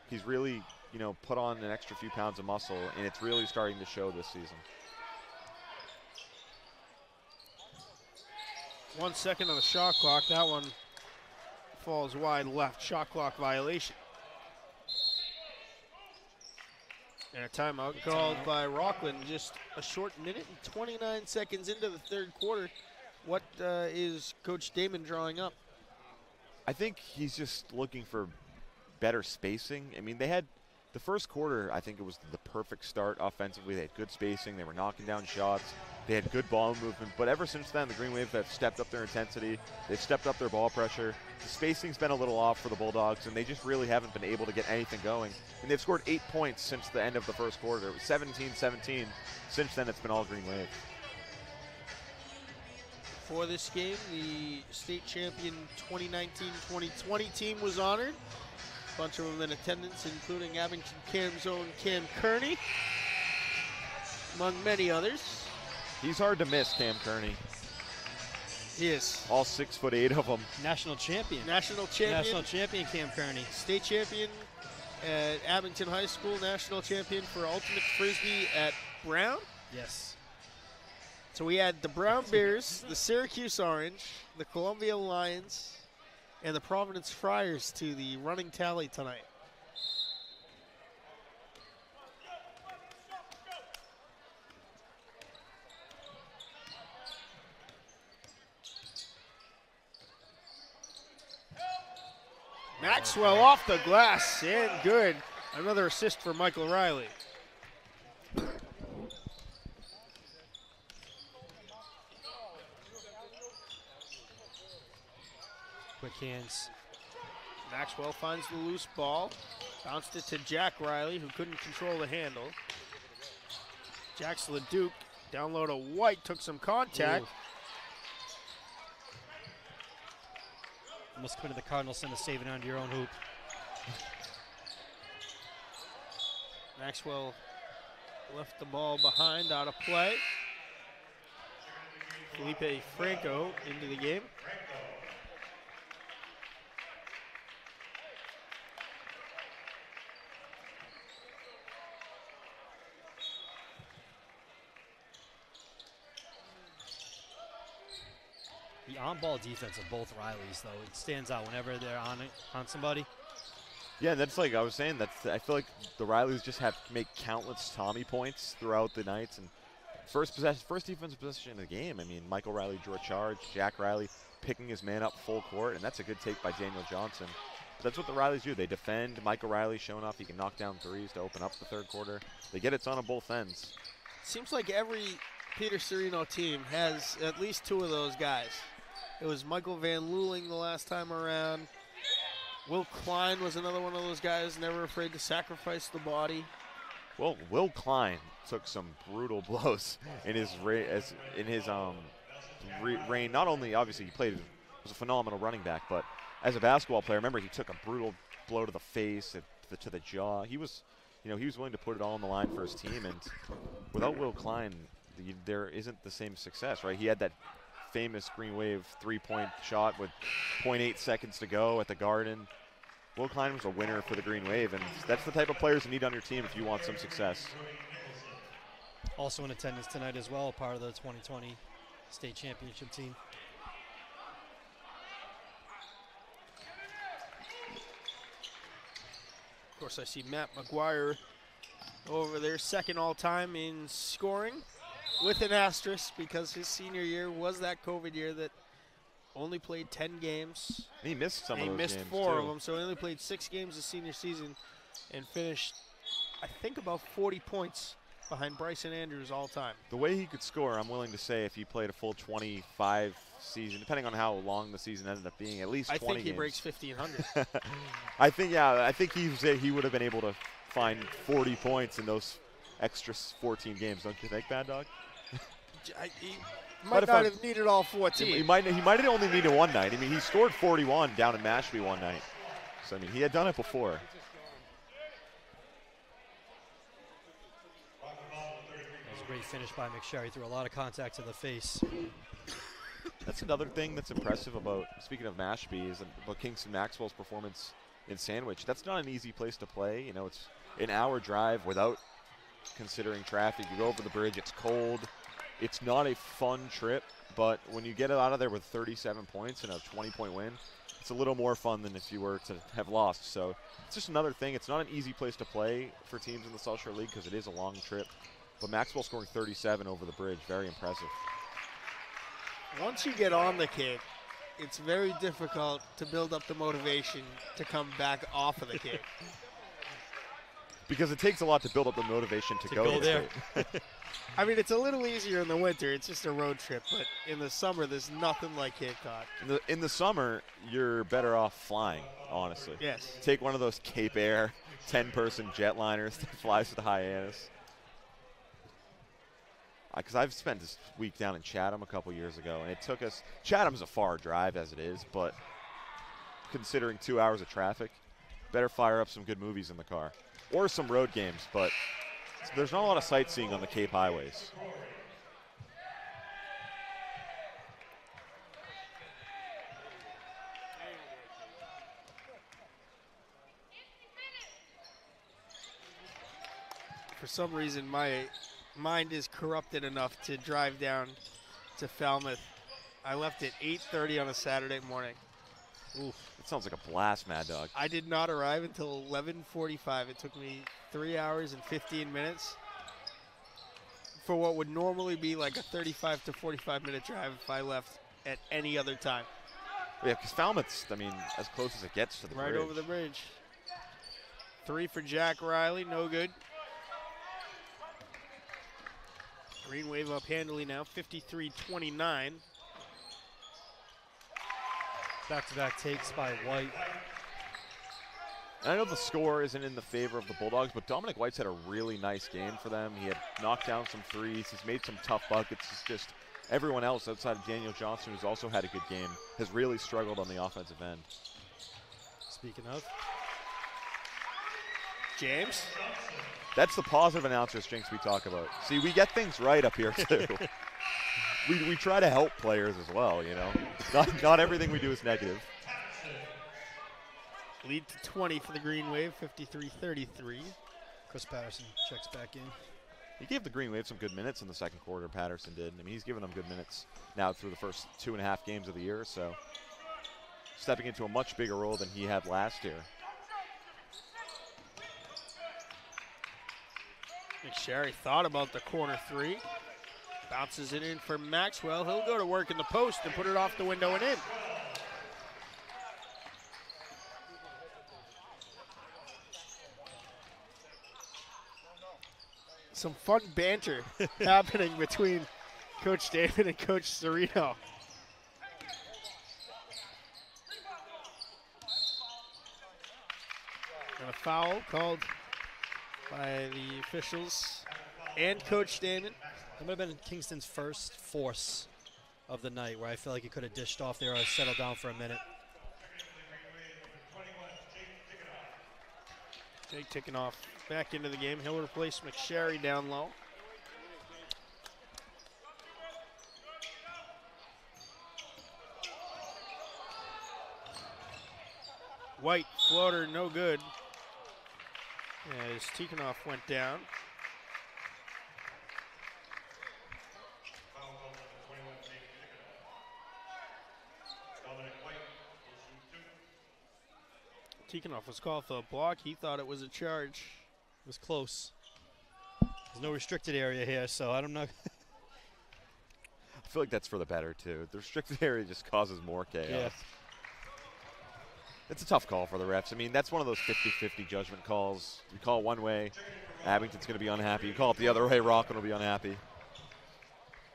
he's really, you know, put on an extra few pounds of muscle, and it's really starting to show this season. 1 second on the shot clock. That one falls wide left. Shot clock violation. And a timeout called by Rockland. Just a short minute and 29 seconds into the third quarter. What is Coach Damon drawing up? I think he's just looking for better spacing. I mean, they had the first quarter, I think it was the perfect start offensively. They had good spacing. They were knocking down shots. They had good ball movement. But ever since then, the Green Wave have stepped up their intensity. They've stepped up their ball pressure. The spacing's been a little off for the Bulldogs, and they just really haven't been able to get anything going. And they've scored 8 points since the end of the first quarter. It was 17-17. Since then, it's been all Green Wave. For this game, the state champion 2019-2020 team was honored. A bunch of them in attendance, including Abington Cam's own Cam Kearney, among many others. He's hard to miss, Cam Kearney. He is. All 6'8" of them. National champion. National champion. National champion Cam Kearney. State champion at Abington High School. National champion for Ultimate Frisbee at Brown. Yes. So we had the Brown Bears, the Syracuse Orange, the Columbia Lions, and the Providence Friars to the running tally tonight. Maxwell off the glass and good. Another assist for Michael Riley. Quick hands. Maxwell finds the loose ball. Bounced it to Jack Riley, who couldn't control the handle. Jackson LeDuc down low to White, took some contact. Ooh. Almost committed the Cardinal sin to save it onto your own hoop. Maxwell left the ball behind, out of play. Felipe Franco into the game. The on-ball defense of both Rileys, though, it stands out whenever they're on somebody. Yeah, that's like I was saying. I feel like the Rileys just have to make countless Tommy points throughout the nights. And first defensive possession in the game. I mean, Michael Riley drew a charge. Jack Riley picking his man up full court, and that's a good take by Daniel Johnson. But that's what the Rileys do. They defend. Michael Riley showing off he can knock down threes to open up the third quarter. They get it done on both ends. Seems like every Peter Serino team has at least two of those guys. It was Michael Van Luling the last time around. Will Klein was another one of those guys, never afraid to sacrifice the body. Well, Will Klein took some brutal blows in his reign. Not only obviously was a phenomenal running back, but as a basketball player, remember he took a brutal blow to the face, to the jaw. He was willing to put it all on the line for his team, and without Will Klein, there isn't the same success, right? He had that famous Green Wave three-point shot with 0.8 seconds to go at the Garden. Will Klein was a winner for the Green Wave, and that's the type of players you need on your team if you want some success. Also in attendance tonight as well, part of the 2020 state championship team. Of course, I see Matt McGuire over there, second all-time in scoring, with an asterisk because his senior year was that COVID year that only played 10 games. He missed some of those games. He missed 4 too. of them, so he only played 6 games his senior season and finished, I think, about 40 points behind Bryson Andrews all time. The way he could score, I'm willing to say if he played a full 25 season, depending on how long the season ended up being, at least 20 I think he games. breaks 1,500. I think he would have been able to find 40 points in those extra 14 games. Don't you think, Bad Dog? He might not have needed all 14. He might have only needed one night. I mean, he scored 41 down in Mashpee one night. So, I mean, he had done it before. That was a great finish by McSherry. He threw a lot of contact to the face. That's another thing that's impressive about, speaking of Mashpee, is about Kingston Maxwell's performance in Sandwich. That's not an easy place to play. You know, it's an hour drive without considering traffic. You go over the bridge, it's cold. It's not a fun trip, but when you get it out of there with 37 points and a 20-point win, it's a little more fun than if you were to have lost. So it's just another thing. It's not an easy place to play for teams in the South Shore League because it is a long trip. But Maxwell scoring 37 over the bridge, very impressive. Once you get on the kick, it's very difficult to build up the motivation to come back off of the kick. Because it takes a lot to build up the motivation to go there. I mean, it's a little easier in the winter. It's just a road trip. But in the summer, there's nothing like Cape Cod. In the summer, you're better off flying, honestly. Yes. Take one of those Cape Air 10-person jetliners that flies to the Hyannis. Because I've spent this week down in Chatham a couple years ago, and it took us – Chatham's a far drive as it is, but considering 2 hours of traffic, better fire up some good movies in the car. Or some road games, but there's not a lot of sightseeing on the Cape highways. For some reason, my mind is corrupted enough to drive down to Falmouth. I left at 8:30 on a Saturday morning. Oof, that sounds like a blast, Mad Dog. I did not arrive until 11:45. It took me 3 hours and 15 minutes for what would normally be like a 35 to 45-minute drive if I left at any other time. Yeah, because Falmouth's, I mean, as close as it gets to the Right bridge. over the bridge. 3 for Jack Riley, no good. Green Wave up handily now, 53-29. Back-to-back takes by White. And I know the score isn't in the favor of the Bulldogs, but Dominic White's had a really nice game for them. He had knocked down some threes. He's made some tough buckets. It's just everyone else outside of Daniel Johnson, who's also had a good game, has really struggled on the offensive end. Speaking of. James. That's the positive announcers jinx we talk about. See, we get things right up here, too. we try to help players as well, you know. Not everything we do is negative. Lead to 20 for the Green Wave, 53-33. Chris Patterson checks back in. He gave the Green Wave some good minutes in the second quarter, Patterson did. I mean, he's given them good minutes now through the first 2.5 games of the year, so stepping into a much bigger role than he had last year. McSherry thought about the corner three. Bounces it in for Maxwell. He'll go to work in the post and put it off the window and in. Some fun banter happening between Coach David and Coach Cerrito. And a foul called by the officials and Coach Damon. That might have been Kingston's first force of the night, where I feel like he could have dished off there or settled down for a minute. Jake Tickenoff back into the game. He'll replace McSherry down low. White floater, no good. As Tikhonov went down. Tikhonov was called for a block. He thought it was a charge. It was close. There's no restricted area here, so I don't know. I feel like that's for the better, too. The restricted area just causes more chaos. Yeah. It's a tough call for the refs. I mean, that's one of those 50-50 judgment calls. You call it one way, Abington's going to be unhappy. You call it the other way, Rockland will be unhappy.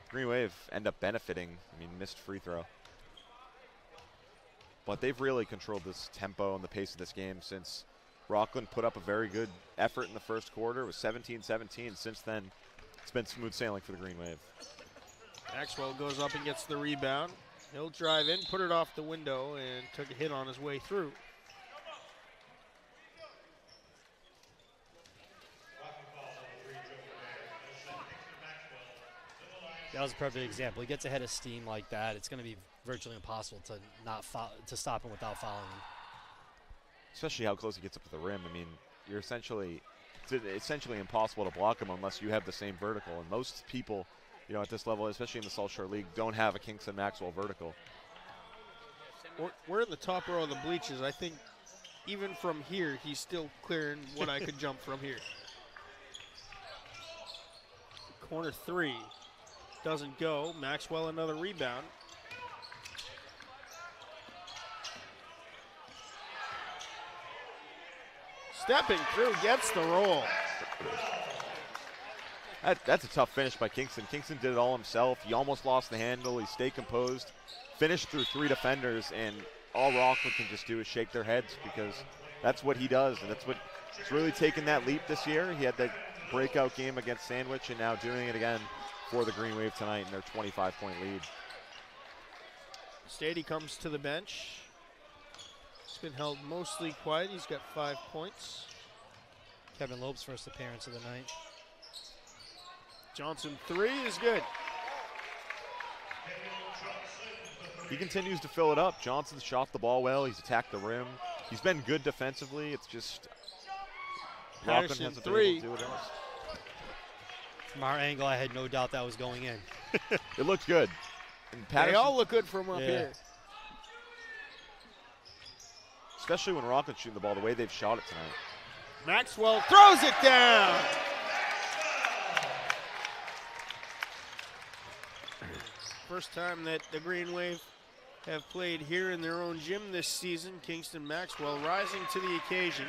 Green Wave end up benefiting. I mean, missed free throw. But they've really controlled this tempo and the pace of this game since Rockland put up a very good effort in the first quarter. It was 17-17. Since then, it's been smooth sailing for the Green Wave. Maxwell goes up and gets the rebound. He'll drive in, put it off the window, and took a hit on his way through. That was a perfect example. He gets ahead of steam like that. It's going to be virtually impossible to not to stop him without fouling him. Especially how close he gets up to the rim. I mean, it's essentially impossible to block him unless you have the same vertical. And most people, you know, at this level, especially in the South Shore League, don't have a Kingston Maxwell vertical. We're in the top row of the bleachers. I think even from here, he's still clearing what I could jump from here. Corner three doesn't go. Maxwell another rebound. Stepping through, gets the roll. That's a tough finish by Kingston. Kingston did it all himself. He almost lost the handle. He stayed composed, finished through 3 defenders, and all Rockland can just do is shake their heads because that's what he does, and that's what he's really taken that leap this year. He had that breakout game against Sandwich, and now doing it again for the Green Wave tonight in their 25-point lead. Stady comes to the bench. He's been held mostly quiet. He's got 5 points. Kevin Loeb's first appearance of the night. Johnson three is good. He continues to fill it up. Johnson's shot the ball well. He's attacked the rim. He's been good defensively. It's just Rockland Patterson hasn't been three. able to do it else. From our angle, I had no doubt that was going in. It looked good. And They Patterson, all look good from up here. especially when Rockland's shooting the ball the way they've shot it tonight. Maxwell throws it down. First time that the Green Wave have played here in their own gym this season. Kingston Maxwell rising to the occasion.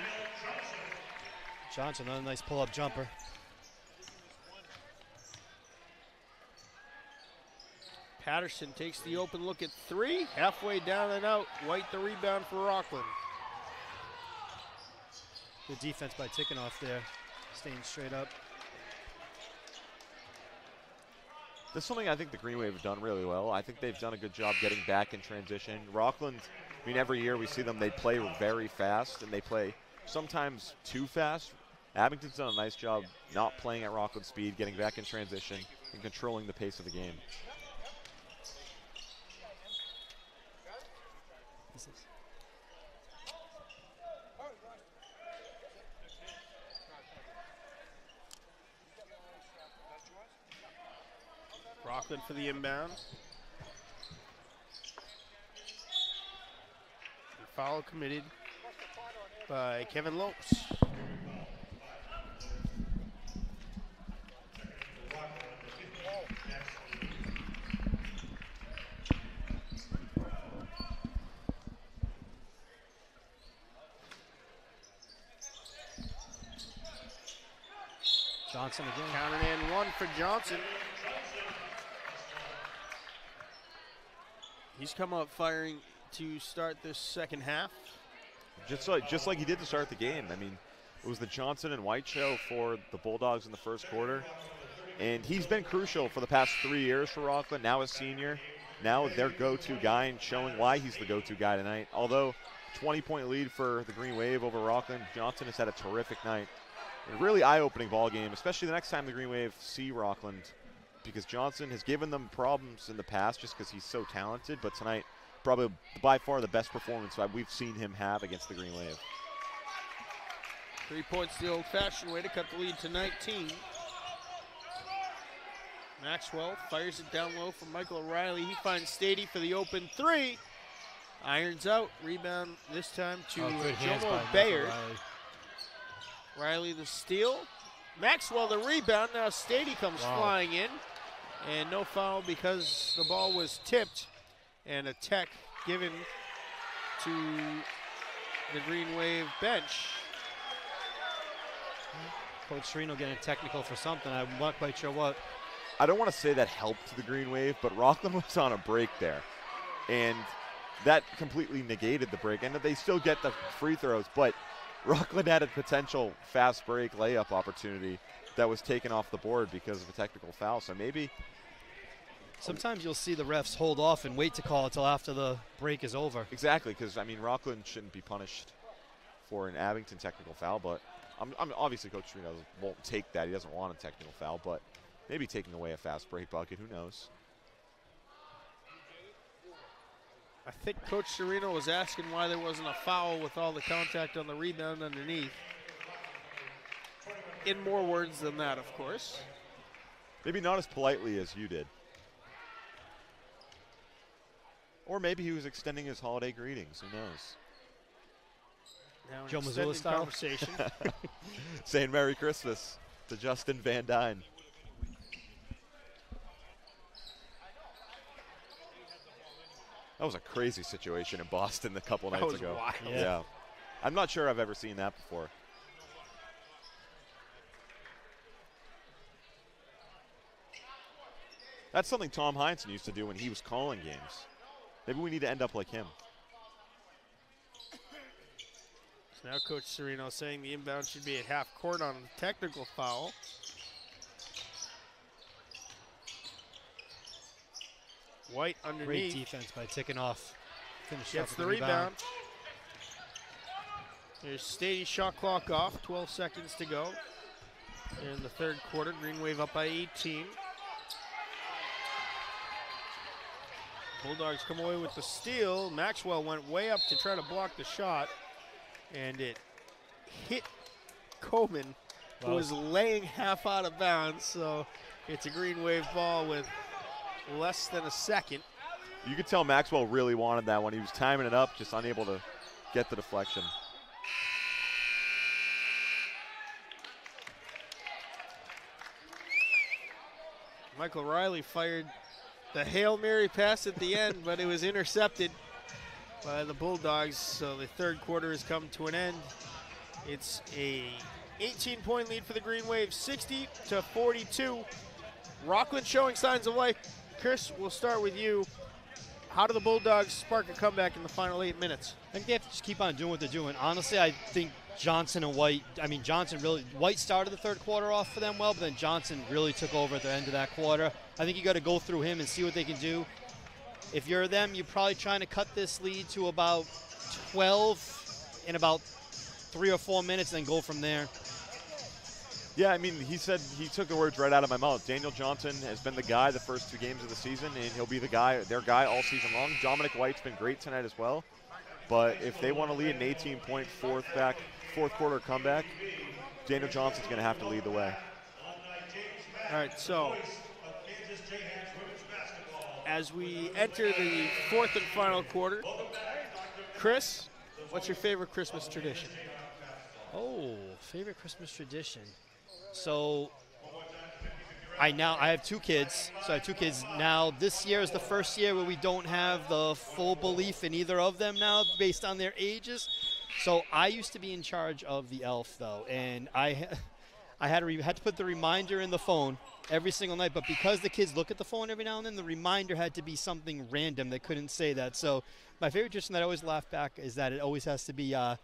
Johnson, another nice pull-up jumper. Patterson takes the open look at three. Halfway down and out. White the rebound for Rockland. Good defense by Tikhonov there, staying straight up. This is something I think the Green Wave have done really well. I think they've done a good job getting back in transition. Rockland, I mean, every year we see them, they play very fast, and they play sometimes too fast. Abington's done a nice job not playing at Rockland speed, getting back in transition, and controlling the pace of the game. Rockland for the inbound. And foul committed by Kevin Lopes. Johnson again. Counted in one for Johnson. He's come up firing to start this second half. Just like he did to start the game. I mean, it was the Johnson and White show for the Bulldogs in the first quarter. And he's been crucial for the past 3 years for Rockland, now a senior. Now their go-to guy and showing why he's the go-to guy tonight. Although 20-point lead for the Green Wave over Rockland, Johnson has had a terrific night. A really eye-opening ball game, especially the next time the Green Wave see Rockland, because Johnson has given them problems in the past just because he's so talented, but tonight probably by far the best performance we've seen him have against the Green Wave. 3 points the old-fashioned way to cut the lead to 19. Maxwell fires it down low for Michael O'Reilly. He finds Stady for the open three. Irons out. Rebound this time to Jomo Bayard. Riley the steal. Maxwell the rebound. Now Stady comes flying in. And no foul because the ball was tipped. And a tech given to the Green Wave bench. Coach Serino getting technical for something. I'm not quite sure what. I don't want to say that helped the Green Wave, but Rockland was on a break there. And that completely negated the break. And they still get the free throws, but Rockland had a potential fast break layup opportunity that was taken off the board because of a technical foul. So maybe sometimes you'll see the refs hold off and wait to call it till after the break is over. Exactly, because I mean Rockland shouldn't be punished for an Abington technical foul, but I'm obviously Coach Serino won't take that. He doesn't want a technical foul, but maybe taking away a fast break bucket, who knows? I think Coach Serino was asking why there wasn't a foul with all the contact on the rebound underneath. In more words than that, of course. Maybe not as politely as you did. Or maybe he was extending his holiday greetings, who knows? Now Joe Mazzulla style conversation. Saying Merry Christmas to Justin Van Dyne. That was a crazy situation in Boston a couple nights ago. Wild. Yeah. I'm not sure I've ever seen that before. That's something Tom Heinsohn used to do when he was calling games. Maybe we need to end up like him. So now Coach Serino saying the inbound should be at half court on a technical foul. White underneath. Great defense by Tikhonov. Gets the rebound. There's Stady shot clock off. 12 seconds to go in the third quarter. Green Wave up by 18. Bulldogs come away with the steal. Maxwell went way up to try to block the shot, and it hit Coleman, who was laying half out of bounds. So it's a Green Wave ball with less than a second. You could tell Maxwell really wanted that one. He was timing it up, just unable to get the deflection. Michael Riley fired the Hail Mary pass at the end, but it was intercepted by the Bulldogs. So the third quarter has come to an end. It's a 18-point lead for the Green Wave, 60-42. Rockland showing signs of life. Chris, we'll start with you. How do the Bulldogs spark a comeback in the final 8 minutes? I think they have to just keep on doing what they're doing. Honestly, I think Johnson and White. I mean, White started the third quarter off for them well, but then Johnson really took over at the end of that quarter. I think you got to go through him and see what they can do. If you're them, you're probably trying to cut this lead to about 12 in about 3 or 4 minutes, and then go from there. Yeah, I mean, he took the words right out of my mouth. Daniel Johnson has been the guy the first 2 games of the season, and he'll be their guy all season long. Dominic White's been great tonight as well. But if they want to lead an 18-point fourth quarter comeback, Daniel Johnson's going to have to lead the way. All right, so as we enter the fourth and final quarter, Chris, what's your favorite Christmas tradition? Oh, favorite Christmas tradition. So I have 2 kids. So I have 2 kids now. This year is the first year where we don't have the full belief in either of them now based on their ages. So I used to be in charge of the elf, though, and I had to put the reminder in the phone every single night. But because the kids look at the phone every now and then, the reminder had to be something random. They couldn't say that. So my favorite tradition that I always laugh back is that it always has to be I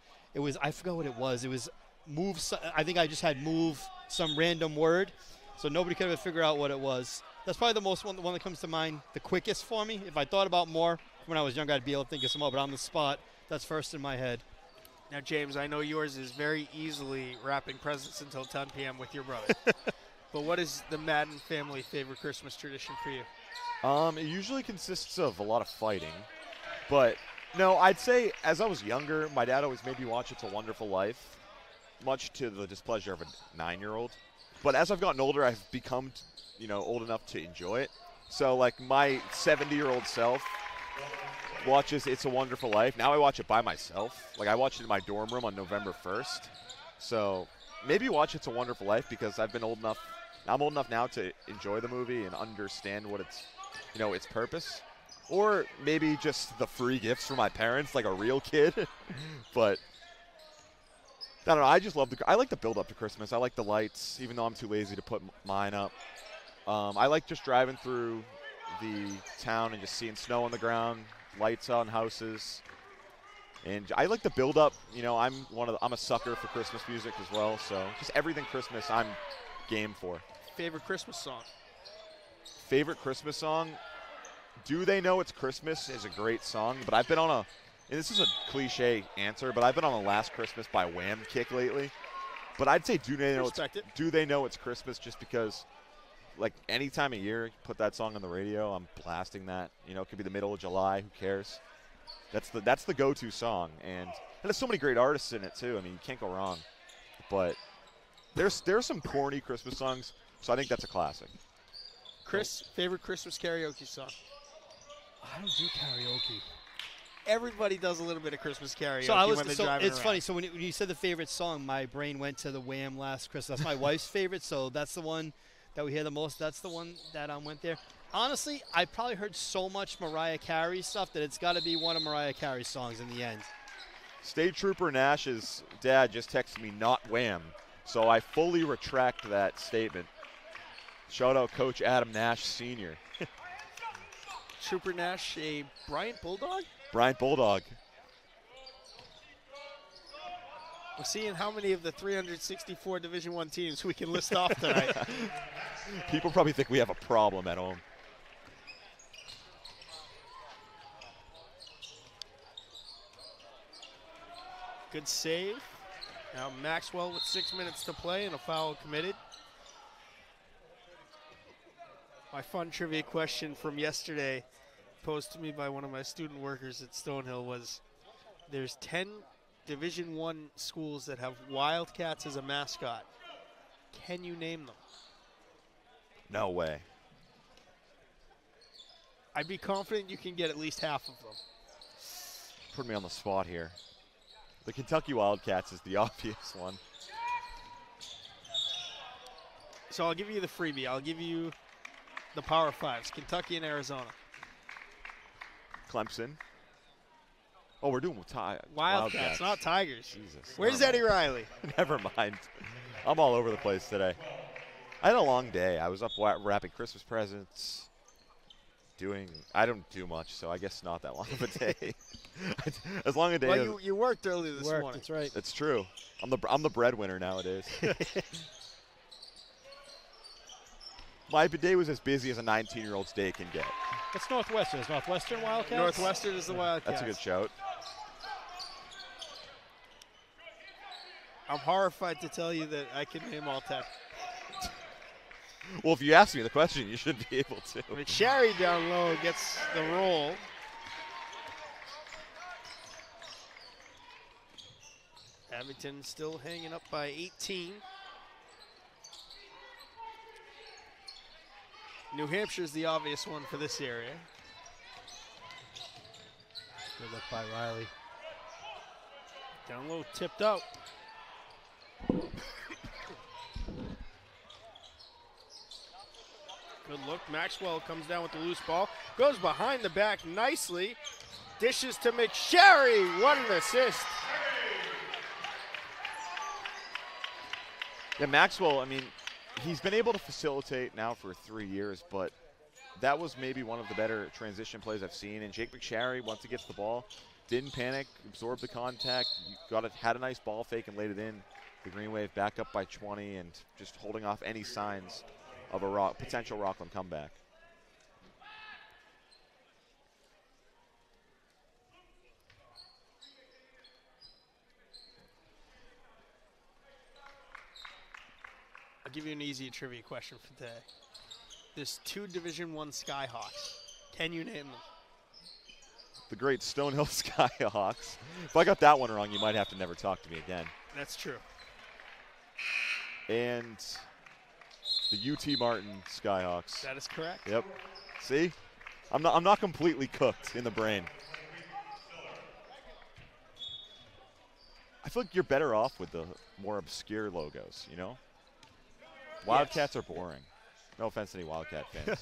forgot what it was. It was move. I think I just had move some random word, so nobody could ever figure out what it was. That's probably the one that comes to mind the quickest for me. If I thought about more when I was younger, I'd be able to think of some more. But on the spot, that's first in my head. Now, James, I know yours is very easily wrapping presents until 10 p.m. with your brother. But what is the Madden family favorite Christmas tradition for you? It usually consists of a lot of fighting. But, no, I'd say as I was younger, my dad always made me watch It's a Wonderful Life, much to the displeasure of a 9-year-old. But as I've gotten older, I've become, old enough to enjoy it. So, like, my 70-year-old self watches It's a Wonderful Life. Now I watch it by myself. Like, I watched it in my dorm room on November 1st. So maybe watch It's a Wonderful Life because I'm old enough now to enjoy the movie and understand what its purpose. Or maybe just the free gifts from my parents, like a real kid. But I don't know. I like the build up to Christmas. I like the lights, even though I'm too lazy to put mine up. I like just driving through the town and just seeing snow on the ground, lights on houses, and I like the build up. I'm a sucker for Christmas music as well. So just everything Christmas, I'm game for. Favorite Christmas song? Favorite Christmas song? Do They Know It's Christmas is a great song, but I've been on and this is a cliche answer, but I've been on a Last Christmas by Wham kick lately. But I'd say Do They Know It's Christmas just because, like, any time of year, you put that song on the radio, I'm blasting that. It could be the middle of July, who cares? That's the go-to song, and there's so many great artists in it too. I mean, you can't go wrong. But there's some corny Christmas songs, so I think that's a classic. Chris, favorite Christmas karaoke song? I don't do karaoke. Everybody does a little bit of Christmas karaoke when they're driving it's around. funny. So when you said the favorite song, my brain went to the Wham! Last Christmas. That's my wife's favorite, so that's the one that we hear the most. That's the one that went there. Honestly, I probably heard so much Mariah Carey stuff that it's got to be one of Mariah Carey's songs in the end. State Trooper Nash's dad just texted me, not Wham! So I fully retract that statement. Shout out Coach Adam Nash Sr. Trooper Nash, a Bryant Bulldog? Bryant Bulldog. We're seeing how many of the 364 Division I teams we can list off tonight. People probably think we have a problem at home. Good save. Now Maxwell with 6 minutes to play and a foul committed. My fun trivia question from yesterday, posed to me by one of my student workers at Stonehill, was there's 10 Division I schools that have Wildcats as a mascot. Can you name them? No way. I'd be confident you can get at least half of them. Put me on the spot here. The Kentucky Wildcats is the obvious one. So I'll give you the freebie. I'll give you the Power Fives, Kentucky and Arizona. Clemson. Oh, we're doing Wildcats, not Tigers. Jesus. Where's Eddie Riley? Never mind. I'm all over the place today. I had a long day. I was up wrapping Christmas presents. I don't do much, so I guess not that long of a day. As long a day. Well, you worked early this morning. That's right. It's true. I'm the breadwinner nowadays. My day was as busy as a 19-year-old's day can get. What's Northwestern? Is Northwestern Wildcats? Northwestern is the Wildcats. That's a good shout. I'm horrified to tell you that I can name all 10. Well, if you ask me the question, you should be able to. McSherry down low gets the roll. Abington still hanging up by 18. New Hampshire's the obvious one for this area. Good look by Riley. Down low, tipped out. Good look. Maxwell comes down with the loose ball. Goes behind the back nicely. Dishes to McSherry. What an assist. Yeah, Maxwell, I mean, he's been able to facilitate now for 3 years, but that was maybe one of the better transition plays I've seen. And Jake McSherry, once he gets the ball, didn't panic, absorbed the contact, had a nice ball fake and laid it in. The Green Wave back up by 20 and just holding off any signs of a potential Rockland comeback. I'll give you an easy trivia question for today. There's 2 Division I Skyhawks. Can you name them? The great Stonehill Skyhawks. If I got that one wrong, you might have to never talk to me again. That's true. And the UT Martin Skyhawks. That is correct. Yep. See? I'm not completely cooked in the brain. I feel like you're better off with the more obscure logos, you know? Wildcats are boring. No offense to any Wildcat fans.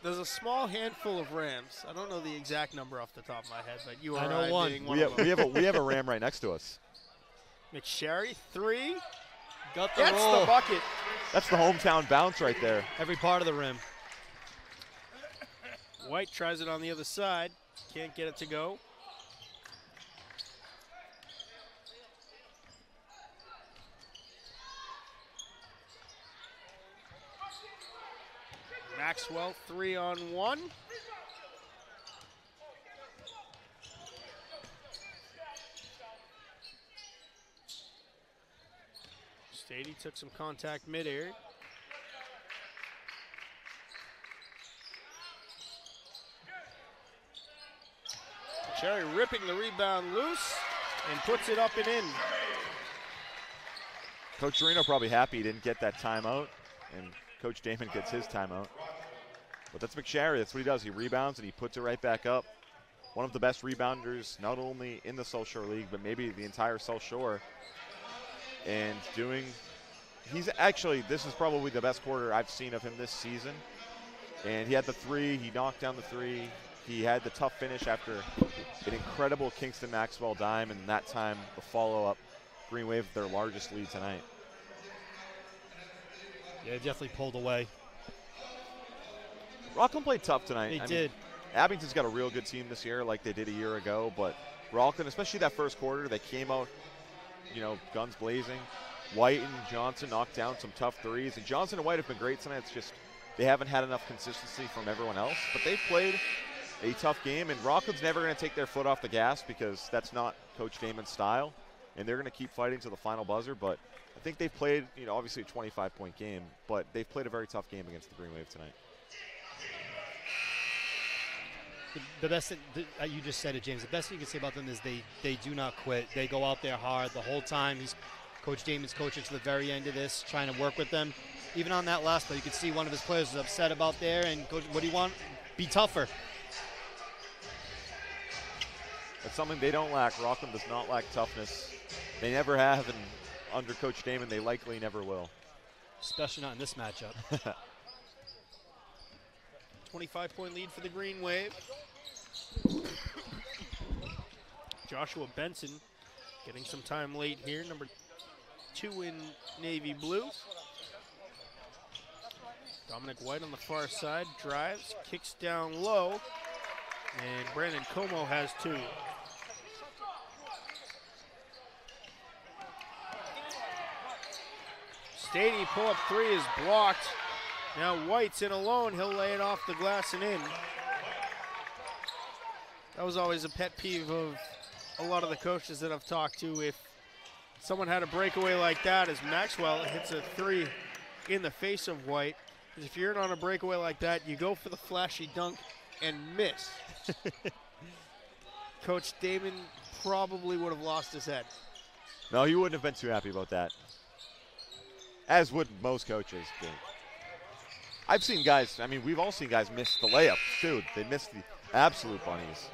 There's a small handful of Rams. I don't know the exact number off the top of my head, but you I are know one. being one we of them. have a Ram right next to us. McSherry, 3. Got the Gets roll. the bucket. That's the hometown bounce right there. Every part of the rim. White tries it on the other side. Can't get it to go. Maxwell, 3-on-1. Stady took some contact midair. Cherry ripping the rebound loose and puts it up and in. Coach Reno probably happy he didn't get that timeout, and Coach Damon gets his timeout. But that's McSherry. That's what he does. He rebounds and he puts it right back up. One of the best rebounders, not only in the South Shore League, but maybe the entire South Shore. And he's actually, this is probably the best quarter I've seen of him this season. And he had the 3, he knocked down the 3. He had the tough finish after an incredible Kingston Maxwell dime, and that time the follow-up. Green Wave, their largest lead tonight. Yeah, definitely pulled away. Rockland played tough tonight. They did. Abington's got a real good team this year like they did a year ago, but Rockland, especially that first quarter, they came out, guns blazing. White and Johnson knocked down some tough threes, and Johnson and White have been great tonight. It's just they haven't had enough consistency from everyone else, but they've played a tough game, and Rockland's never going to take their foot off the gas because that's not Coach Damon's style, and they're going to keep fighting to the final buzzer, but I think they've played, obviously a 25-point game, but they've played a very tough game against the Green Wave tonight. The best thing, you just said it, James, the best thing you can say about them is they do not quit. They go out there hard the whole time. Coach Damon's coaching to the very end of this, trying to work with them. Even on that last play, you could see one of his players was upset about there, and Coach, what do you want? Be tougher. That's something they don't lack. Rockland does not lack toughness. They never have, and under Coach Damon, they likely never will. Especially not in this matchup. 25-point lead for the Green Wave. Joshua Benson getting some time late here, number 2 in navy blue. Dominic White on the far side, drives, kicks down low, and Brandon Como has 2. Stady pull-up 3 is blocked. Now White's in alone. He'll lay it off the glass and in. That was always a pet peeve of a lot of the coaches that I've talked to. If someone had a breakaway like that, as Maxwell hits a 3 in the face of White, because if you're in on a breakaway like that, you go for the flashy dunk and miss. Coach Damon probably would have lost his head. No, he wouldn't have been too happy about that. As would most coaches be. I've seen guys, I mean, we've all seen guys miss the layup, too. They miss the absolute bunnies.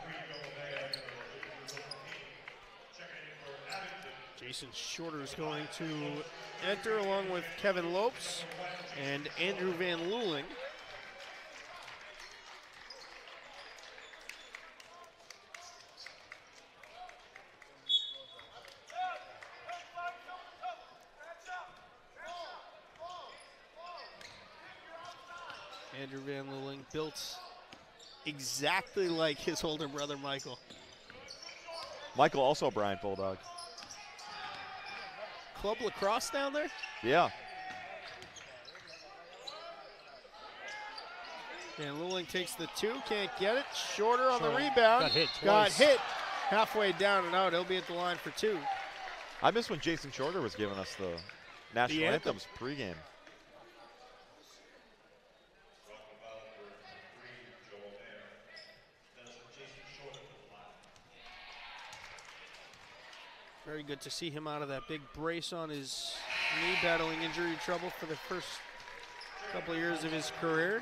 Jason Shorter is going to enter along with Kevin Lopes and Andrew Van Luling. Andrew Van Luling built exactly like his older brother Michael. Michael also a Bryant Bulldog. Club lacrosse down there? Yeah. Van Luling takes the 2, can't get it. Shorter on the rebound. Got hit Got twice. hit. Halfway down and out. He'll be at the line for 2. I miss when Jason Shorter was giving us the national anthem. anthems pregame. Very good to see him out of that big brace on his knee, battling injury trouble for the first couple of years of his career.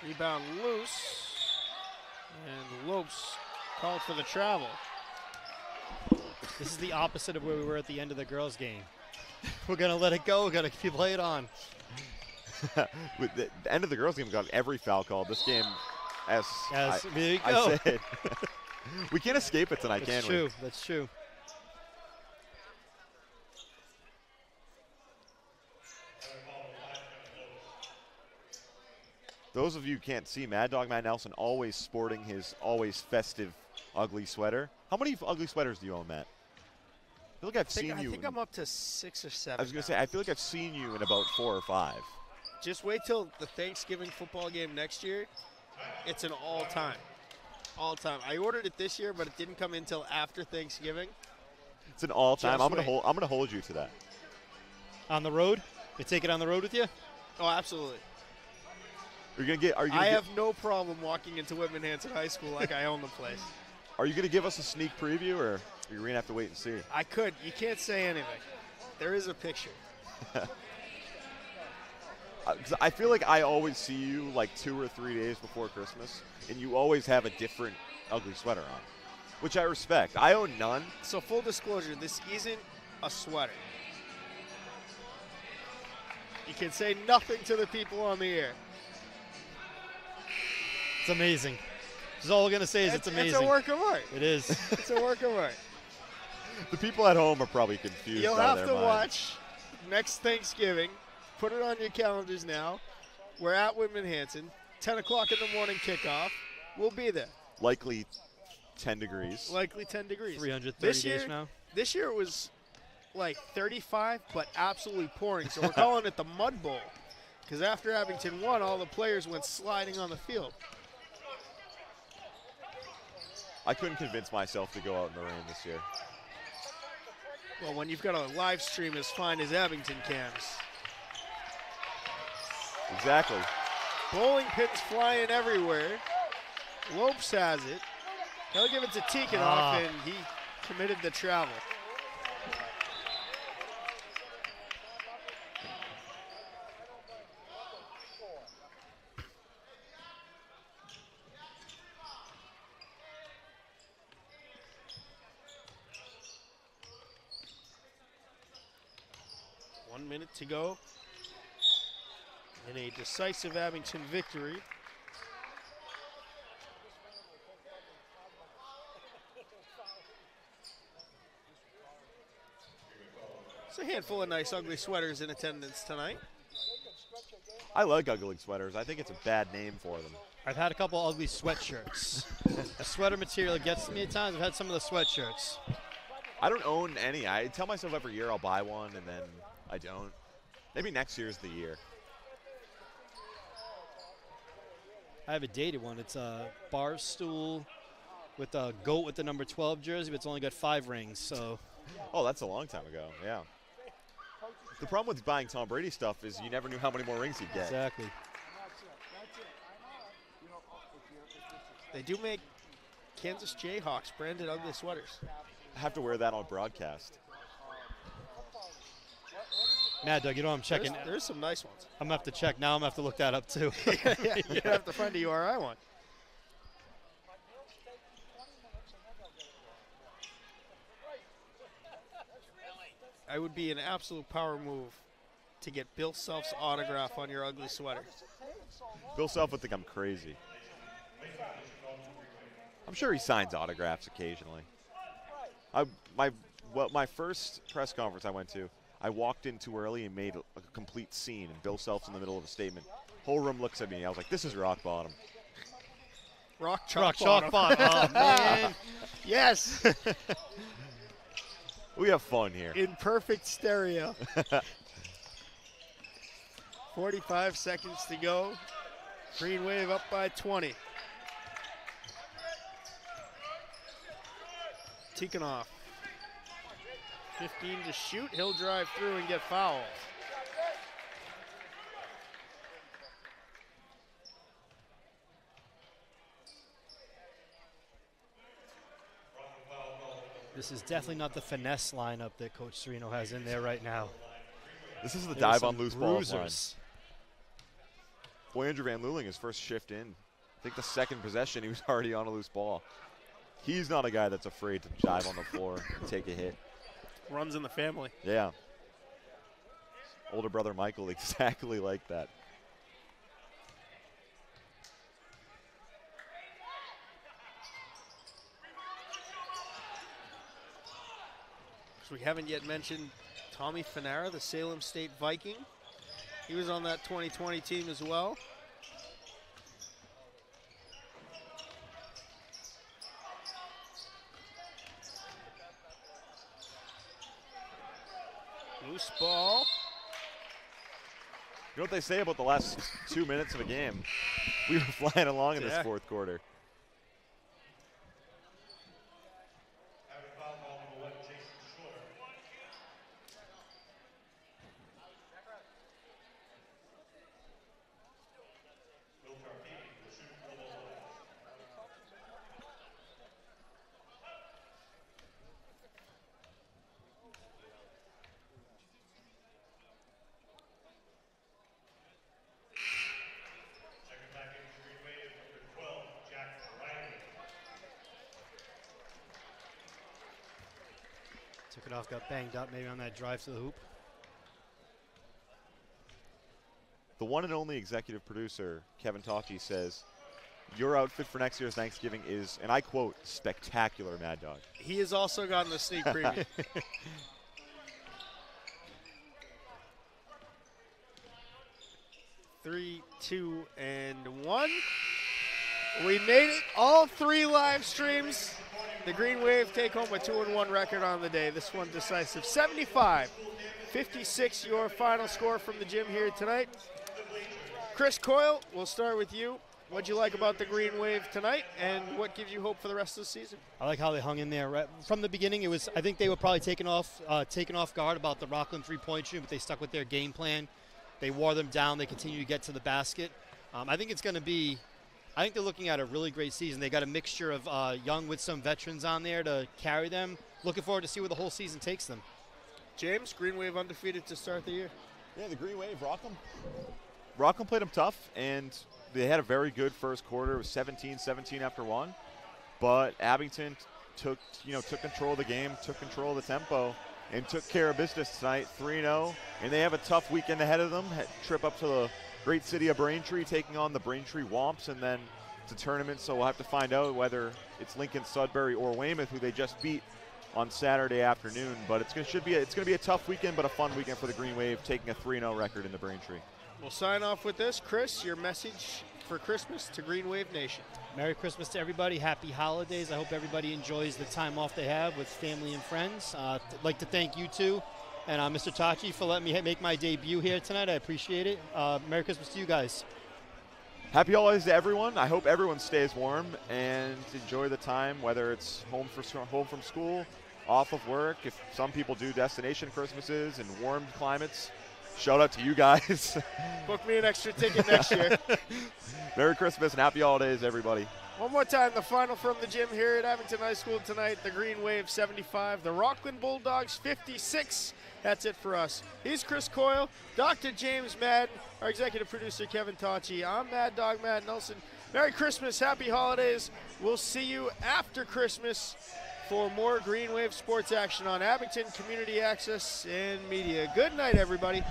Rebound loose, and Lopes called for the travel. This is the opposite of where we were at the end of the girls' game. We're going to let it go. We're going to play it on. With the end of the girls' game got every foul call. This game, as there you I go. said, we can't escape it tonight, That's can true. we? That's true. Those of you who can't see, Mad Dog Matt Nelson always sporting his always festive ugly sweater. How many ugly sweaters do you own, Matt? I feel like I've seen you. I think I'm up to 6 or 7. I was going to say, I feel like I've seen you in about 4 or 5. Just wait till the Thanksgiving football game next year. It's an all-time. All-time. I ordered it this year, but it didn't come in until after Thanksgiving. It's an all-time. Just I'm wait. going to hold you to that. On the road? You take it on the road with you? Oh, absolutely. Are you going to I have no problem walking into Whitman Hanson High School like I own the place. Are you going to give us a sneak preview, or are you going to have to wait and see? I could. You can't say anything. There is a picture. 'Cause I feel like I always see you like 2 or 3 days before Christmas, and you always have a different ugly sweater on, which I respect. I own none. So full disclosure, this isn't a sweater. You can say nothing to the people on the air. It's amazing. That's all we're going to say is it's amazing. It's a work of art. It is. It's a work of art. The people at home are probably confused. You'll out of have their to mind. watch next Thanksgiving. Put it on your calendars now. We're at Whitman Hanson. 10 o'clock in the morning kickoff. We'll be there. Likely 10 degrees. Likely 10 degrees. 330 days from now. This year it was like 35, but absolutely pouring. So we're calling it the Mud Bowl. Because after Abington won, all the players went sliding on the field. I couldn't convince myself to go out in the rain this year. Well, when you've got a live stream as fine as Abington cams. Exactly. Bowling pins flying everywhere. Lopes has it. He'll give it to Tikhonov, and he committed the travel. One minute to go in a decisive Abington victory. handful of nice ugly sweaters in attendance tonight. I like ugly sweaters. I think it's a bad name for them. I've had a couple ugly sweatshirts. The sweater material gets to me at times. I've had some of the sweatshirts. I don't own any. I tell myself every year I'll buy one, and then I don't. Maybe next year's the year. I have a dated one. It's a bar stool with a goat with the number 12 jersey, but it's only got 5 rings. So. Oh, that's a long time ago. Yeah. The problem with buying Tom Brady stuff is you never knew how many more rings he'd get. Exactly. They do make Kansas Jayhawks branded ugly sweaters. I have to wear that on broadcast. Mad Dog, you know I'm checking. There's some nice ones. I'm going to have to check now. I'm going to have to look that up, too. Yeah, you have to find a URI one. I would be an absolute power move to get Bill Self's autograph on your ugly sweater. Bill Self would think I'm crazy. I'm sure he signs autographs occasionally. My first press conference I went to, I walked in too early and made a complete scene, and Bill Self's in the middle of a statement. Whole room looks at me. I was like, this is rock bottom. Rock Chalk bottom. bottom. Oh, man. Yes. We have fun here. In perfect stereo. 45 seconds to go. Green Wave up by 20. Tikhonov. 15 to shoot. He'll drive through and get fouled. This is definitely not the finesse lineup that Coach Serino has in there right now. This is the There's dive on some loose balls line. bruisers. Boy, Andrew Van Luling, his first shift in. I think the second possession, he was already on a loose ball. He's not a guy that's afraid to dive on the floor and take a hit. Runs in the family. Yeah. Older brother Michael, exactly like that. So we haven't yet mentioned Tommy Fanara, the Salem State Viking. He was on that 2020 team as well. Loose ball. You know what they say about the last 2 minutes of a game? We were flying along in this Yeah. fourth quarter. Tikhonov got banged up maybe on that drive to the hoop. The one and only executive producer, Kevin Talkie, says, your outfit for next year's Thanksgiving is, and I quote, spectacular, Mad Dog. He has also gotten a sneak preview. Three, 2, and 1. We made it all 3 live streams. The Green Wave take home a 2-1 record on the day. This one decisive. 75-56 your final score from the gym here tonight. Chris Coyle, we'll start with you. What'd you like about the Green Wave tonight, and what gives you hope for the rest of the season? I like how they hung in there. Right from the beginning, I think they were probably taken off guard about the Rockland three-point shooting, but they stuck with their game plan. They wore them down. They continue to get to the basket. I think they're looking at a really great season. They got a mixture of young with some veterans on there to carry them. Looking forward to see where the whole season takes them. James, Green Wave undefeated to start the year. Yeah, the Green Wave, Rockland played them tough, and they had a very good first quarter. It was 17-17 after one. But Abington took control of the game, took control of the tempo, and took care of business tonight, 3-0. And they have a tough weekend ahead of them. Trip up to the great city of Braintree, taking on the Braintree Womps, and then it's a tournament, so we'll have to find out whether it's Lincoln, Sudbury, or Weymouth, who they just beat on Saturday afternoon. But it's going to be a tough weekend, but a fun weekend for the Green Wave, taking a 3-0 record in the Braintree. We'll sign off with this. Chris, your message for Christmas to Green Wave Nation. Merry Christmas to everybody. Happy holidays. I hope everybody enjoys the time off they have with family and friends. I'd like to thank you two and Mr. Tachi for letting me make my debut here tonight. I appreciate it. Merry Christmas to you guys. Happy holidays to everyone. I hope everyone stays warm and enjoy the time, whether it's home from school, off of work. If some people do destination Christmases in warm climates, shout out to you guys. Book me an extra ticket next year. Merry Christmas and happy holidays, everybody. One more time, the final from the gym here at Abington High School tonight. The Green Wave 75, the Rockland Bulldogs 56. That's it for us. He's Chris Coyle, Dr. James Madden, our executive producer Kevin Tachi. I'm Mad Dog Matt Nelson. Merry Christmas, happy holidays. We'll see you after Christmas for more Green Wave sports action on Abington Community Access and Media. Good night, everybody.